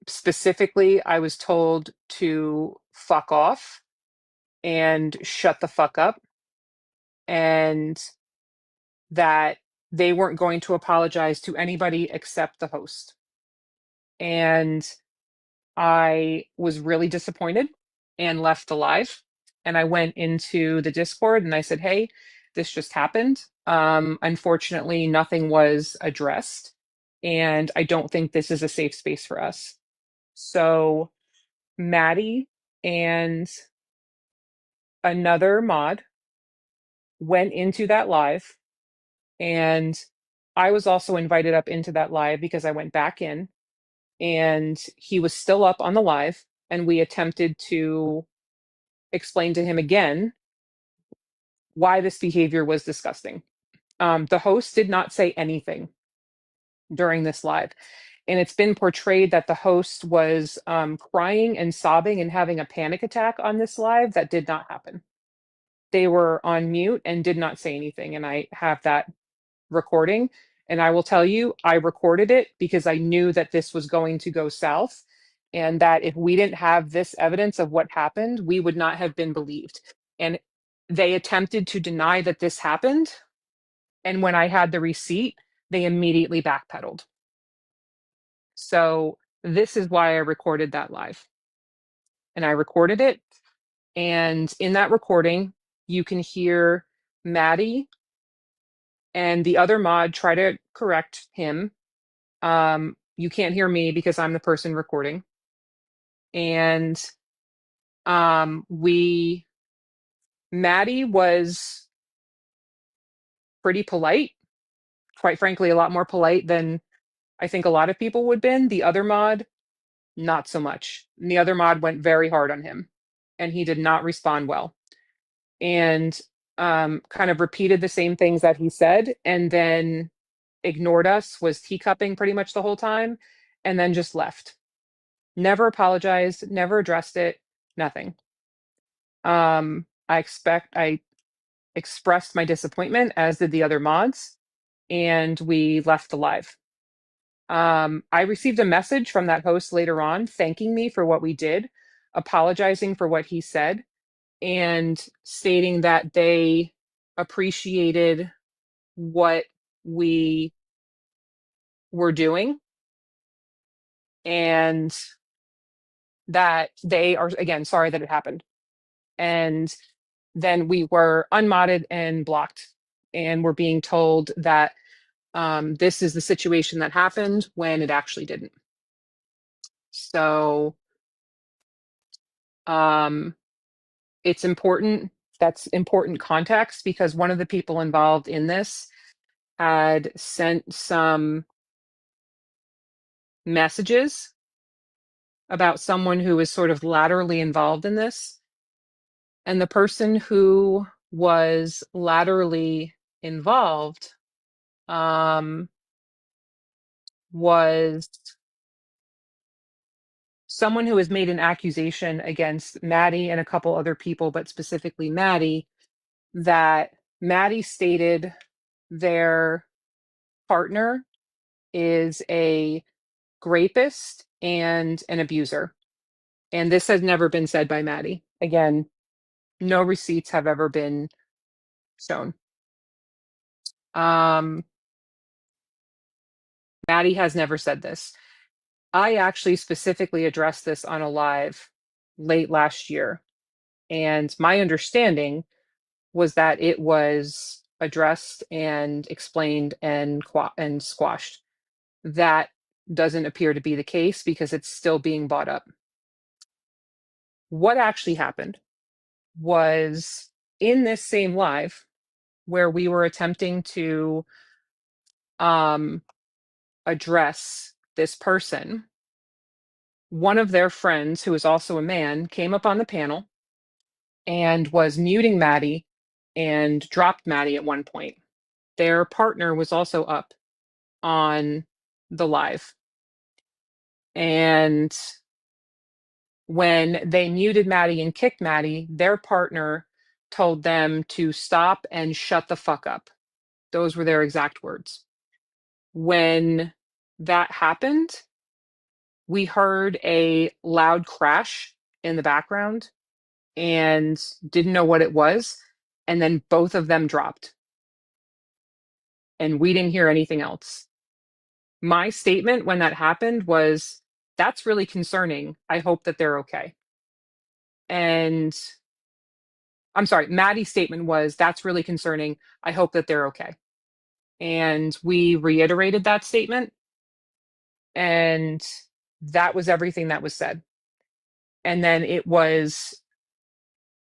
Specifically, I was told to fuck off and shut the fuck up, and that they weren't going to apologize to anybody except the host. And I was really disappointed and left the live. And I went into the Discord and I said, hey, this just happened. Unfortunately, nothing was addressed. And I don't think this is a safe space for us. So Maddie and another mod went into that live. And I was also invited up into that live because I went back in and he was still up on the live. And we attempted to explain to him again why this behavior was disgusting. The host did not say anything during this live. And it's been portrayed that the host was crying and sobbing and having a panic attack on this live. That did not happen. They were on mute and did not say anything. And I have that recording. And I will tell you, I recorded it because I knew that this was going to go south. And that if we didn't have this evidence of what happened, we would not have been believed. And they attempted to deny that this happened. And when I had the receipt, they immediately backpedaled. So this is why I recorded that live. And I recorded it. And in that recording, you can hear Maddie and the other mod try to correct him. You can't hear me because I'm the person recording. And Maddie was pretty polite, quite frankly, a lot more polite than I think a lot of people would have been. The other mod, not so much. And the other mod went very hard on him, and he did not respond well. And kind of repeated the same things that he said, and then ignored us, was teacupping pretty much the whole time, and then just left. Never apologized, never addressed it, nothing. I expressed my disappointment, as did the other mods, and we left the live. I received a message from that host later on thanking me for what we did, apologizing for what he said, and stating that they appreciated what we were doing, and that they are, again, sorry that it happened. And then we were unmodded and blocked, and we're being told that this is the situation that happened when it actually didn't. So it's important. That's important context, because one of the people involved in this had sent some messages about someone who is sort of laterally involved in this. And the person who was laterally involved was someone who has made an accusation against Maddie and a couple other people, but specifically Maddie, that Maddie stated their partner is a rapist and an abuser. And this has never been said by Maddie. Again, no receipts have ever been shown. Maddie has never said this. I actually specifically addressed this on a live late last year. And my understanding was that it was addressed and explained and squashed. That doesn't appear to be the case, because it's still being brought up. What actually happened was, in this same live where we were attempting to address this person, one of their friends, who is also a man, came up on the panel and was muting Maddie and dropped Maddie at one point. Their partner was also up on the live. And when they muted Maddie and kicked Maddie, their partner told them to stop and shut the fuck up. Those were their exact words. When that happened, we heard a loud crash in the background and didn't know what it was. And then both of them dropped. And we didn't hear anything else. My statement when that happened was, that's really concerning. I hope that they're okay. And I'm sorry, Maddie's statement was, that's really concerning. I hope that they're okay. And we reiterated that statement. And that was everything that was said. And then it was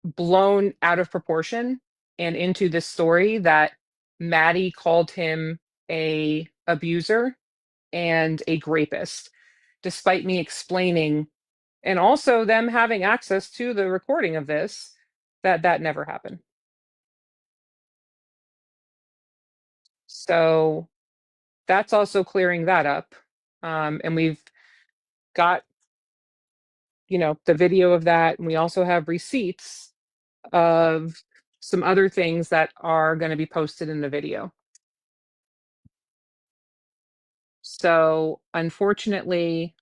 blown out of proportion and into this story that Maddie called him a abuser and a rapist, despite me explaining, and also them having access to the recording of this, that never happened. So that's also clearing that up. And we've got, the video of that. And we also have receipts of some other things that are going to be posted in the video. So unfortunately,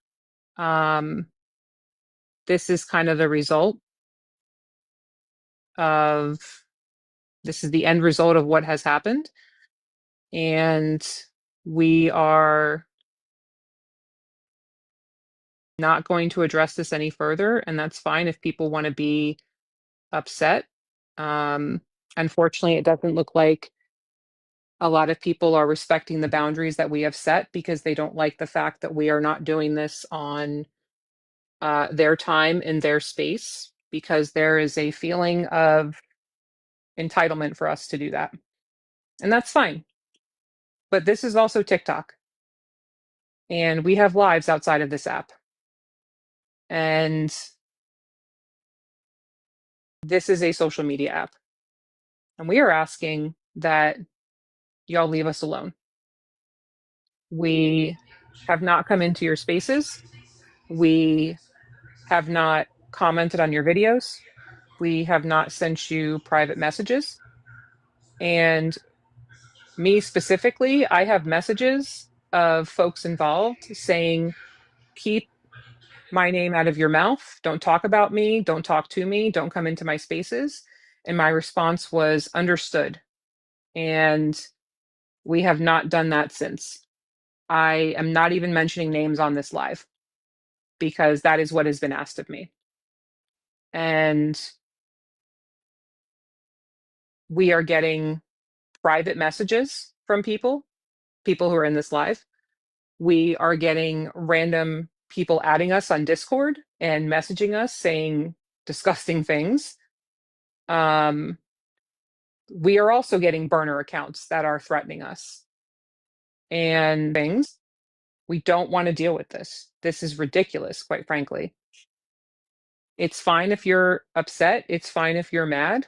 this is kind of the result of, this is the end result of what has happened. And we are not going to address this any further. And that's fine if people want to be upset. Unfortunately, it doesn't look like a lot of people are respecting the boundaries that we have set, because they don't like the fact that we are not doing this on their time in their space, because there is a feeling of entitlement for us to do that. And that's fine. But this is also TikTok. And we have lives outside of this app. And this is a social media app. And we are asking that y'all leave us alone. We have not come into your spaces. We have not commented on your videos. We have not sent you private messages. And me specifically, I have messages of folks involved saying, keep my name out of your mouth. Don't talk about me. Don't talk to me. Don't come into my spaces. And my response was, understood. And We have not done that since. I am not even mentioning names on this live because that is what has been asked of me. And we are getting private messages from people who are in this live. We are getting random people adding us on Discord and messaging us saying disgusting things. We are also getting burner accounts that are threatening us and things. We don't want to deal with this. This is ridiculous, quite frankly. It's fine if you're upset. It's fine if you're mad.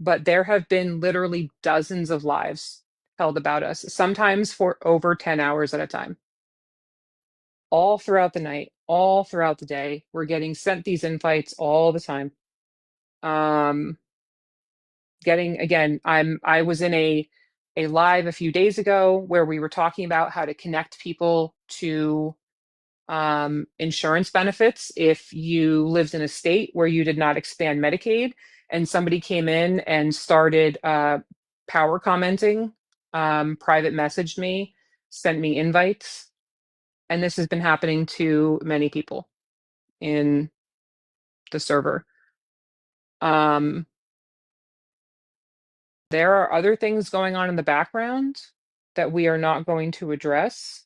But there have been literally dozens of lives held about us, sometimes for over 10 hours at a time. All throughout the night, all throughout the day. We're getting sent these invites all the time. I was in a live a few days ago where we were talking about how to connect people to insurance benefits if you lived in a state where you did not expand Medicaid, and somebody came in and started power commenting, private messaged me, sent me invites, and this has been happening to many people in the server. There are other things going on in the background that we are not going to address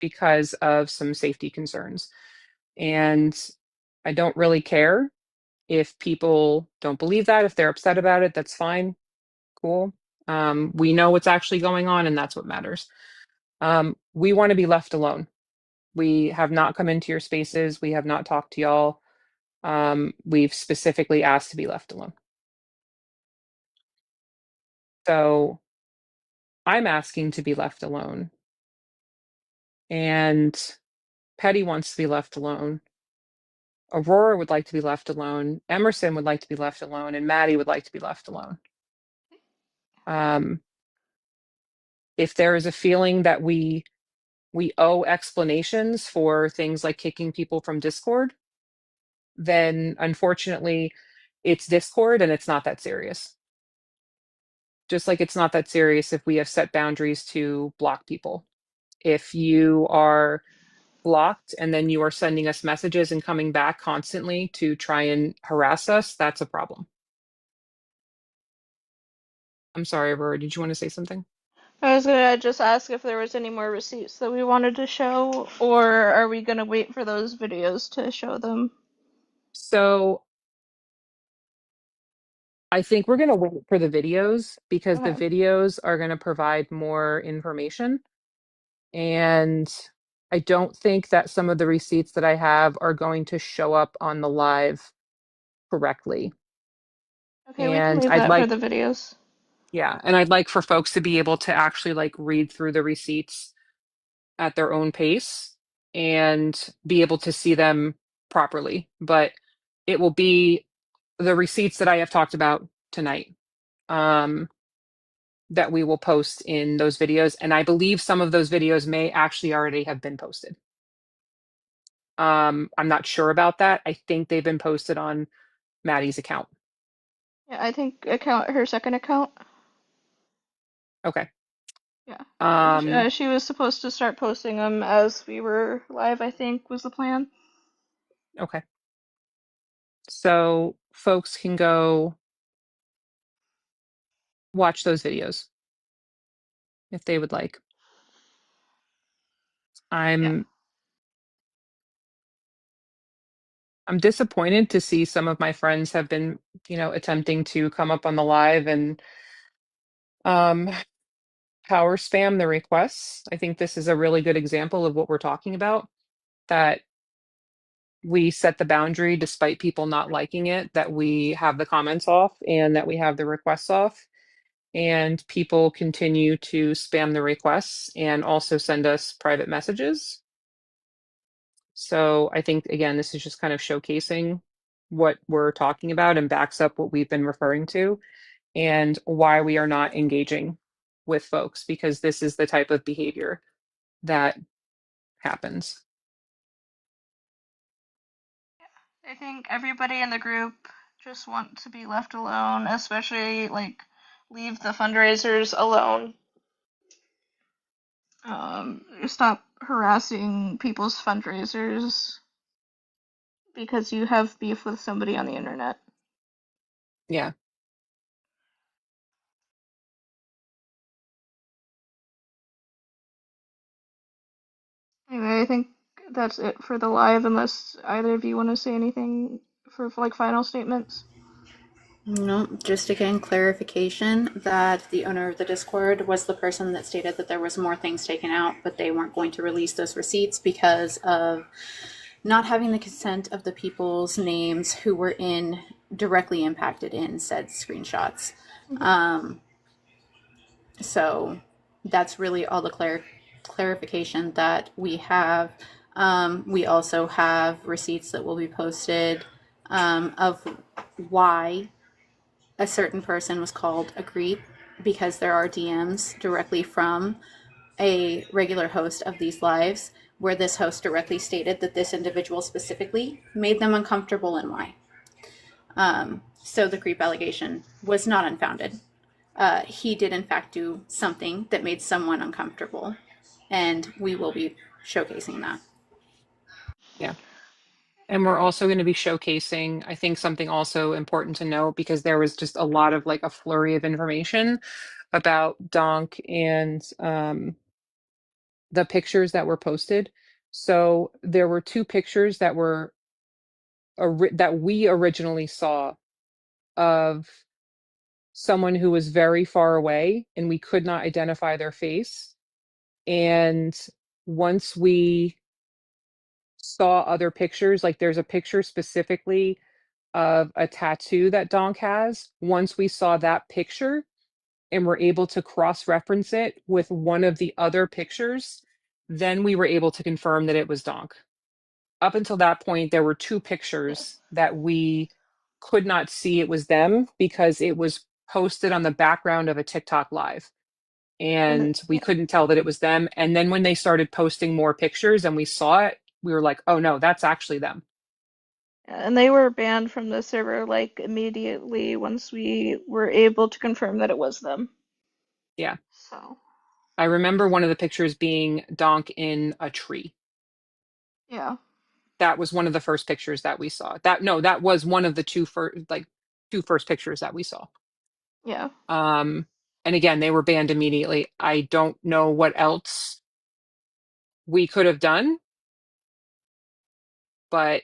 because of some safety concerns. And I don't really care if people don't believe that. If they're upset about it, that's fine. Cool. We know what's actually going on, and that's what matters. We want to be left alone. We have not come into your spaces. We have not talked to y'all. We've specifically asked to be left alone. So I'm asking to be left alone. And Petty wants to be left alone. Aurora would like to be left alone. Emerson would like to be left alone. And Maddie would like to be left alone. If there is a feeling that we owe explanations for things like kicking people from Discord, then unfortunately it's Discord and it's not that serious. Just like it's not that serious if we have set boundaries to block people. If you are blocked and then you are sending us messages and coming back constantly to try and harass us, that's a problem. I'm sorry, Aurora, did you want to say something? I was gonna just ask if there was any more receipts that we wanted to show, or are we gonna wait for those videos to show them? So I think we're going to wait for the videos because the Okay. videos are going to provide more information. And I don't think that some of the receipts that I have are going to show up on the live correctly. Okay, we can And leave that for the videos. yeah, and I'd like for folks to be able to actually like read through the receipts at their own pace and be able to see them properly. But it will be the receipts that I have talked about tonight. That we will post in those videos. And I believe some of those videos may actually already have been posted. I'm not sure about that. I think they've been posted on Maddie's account. Yeah, I think her second account. Okay. Yeah. Um, She was supposed to start posting them as we were live, I think was the plan. okay. So folks can go watch those videos if they would like. Yeah. I'm disappointed to see some of my friends have been, attempting to come up on the live and um power spam the requests. I think this is a really good example of what we're talking about, that we set the boundary despite people not liking it, that we have the comments off and that we have the requests off, and people continue to spam the requests and also send us private messages. So I think, again, this is just kind of showcasing what we're talking about and backs up what we've been referring to and why we are not engaging with folks, because this is the type of behavior that happens. I think everybody in the group just want to be left alone, especially like leave the fundraisers alone. Stop harassing people's fundraisers because you have beef with somebody on the internet. Yeah. Anyway, I think that's it for the live, unless either of you want to say anything for like final statements. No, just again, clarification that the owner of the Discord was the person that stated that there was more things taken out, but they weren't going to release those receipts because of not having the consent of the people's names who were directly impacted in said screenshots. So that's really all the clarification that we have. We also have receipts that will be posted of why a certain person was called a creep, because there are DMs directly from a regular host of these lives where this host directly stated that this individual specifically made them uncomfortable and why. So the creep allegation was not unfounded. He did in fact do something that made someone uncomfortable, and we will be showcasing that. Yeah. And we're also going to be showcasing, I think, something also important to note, because there was just a lot of like a flurry of information about Donk and the pictures that were posted. So there were two pictures that were that we originally saw of someone who was very far away and we could not identify their face. And once we saw other pictures, like there's a picture specifically of a tattoo that Donk has. Once we saw that picture and were able to cross-reference it with one of the other pictures, then we were able to confirm that it was Donk. Up until that point, there were two pictures Yes. that we could not see it was them because it was posted on the background of a TikTok live. And we Yeah. couldn't tell that it was them. And then when they started posting more pictures and we saw it, we were like, oh no, that's actually them. And they were banned from the server like immediately once we were able to confirm that it was them. Yeah. So, I remember one of the pictures being Donk in a tree. yeah. That was one of the first pictures that we saw. That was one of the two first pictures that we saw. Yeah. And again, they were banned immediately. I don't know what else we could have done, but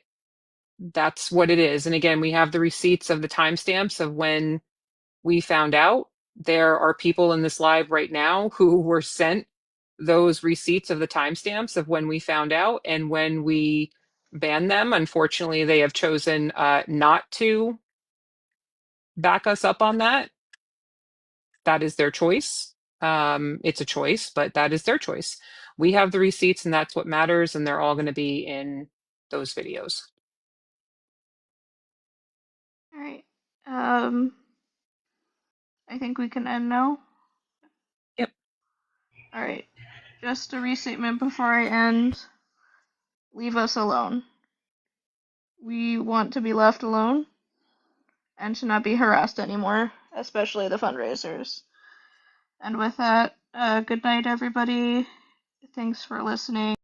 that's what it is. And again, we have the receipts of the timestamps of when we found out. There are people in this live right now who were sent those receipts of the timestamps of when we found out and when we banned them. Unfortunately, they have chosen not to back us up on that. That is their choice. It's a choice, but that is their choice. We have the receipts and that's what matters, and they're all going to be in those videos. All right. I think we can end now. Yep. All right. Just a restatement before I end. Leave us alone. We want to be left alone and to not be harassed anymore, especially the fundraisers. And with that, good night, everybody. Thanks for listening.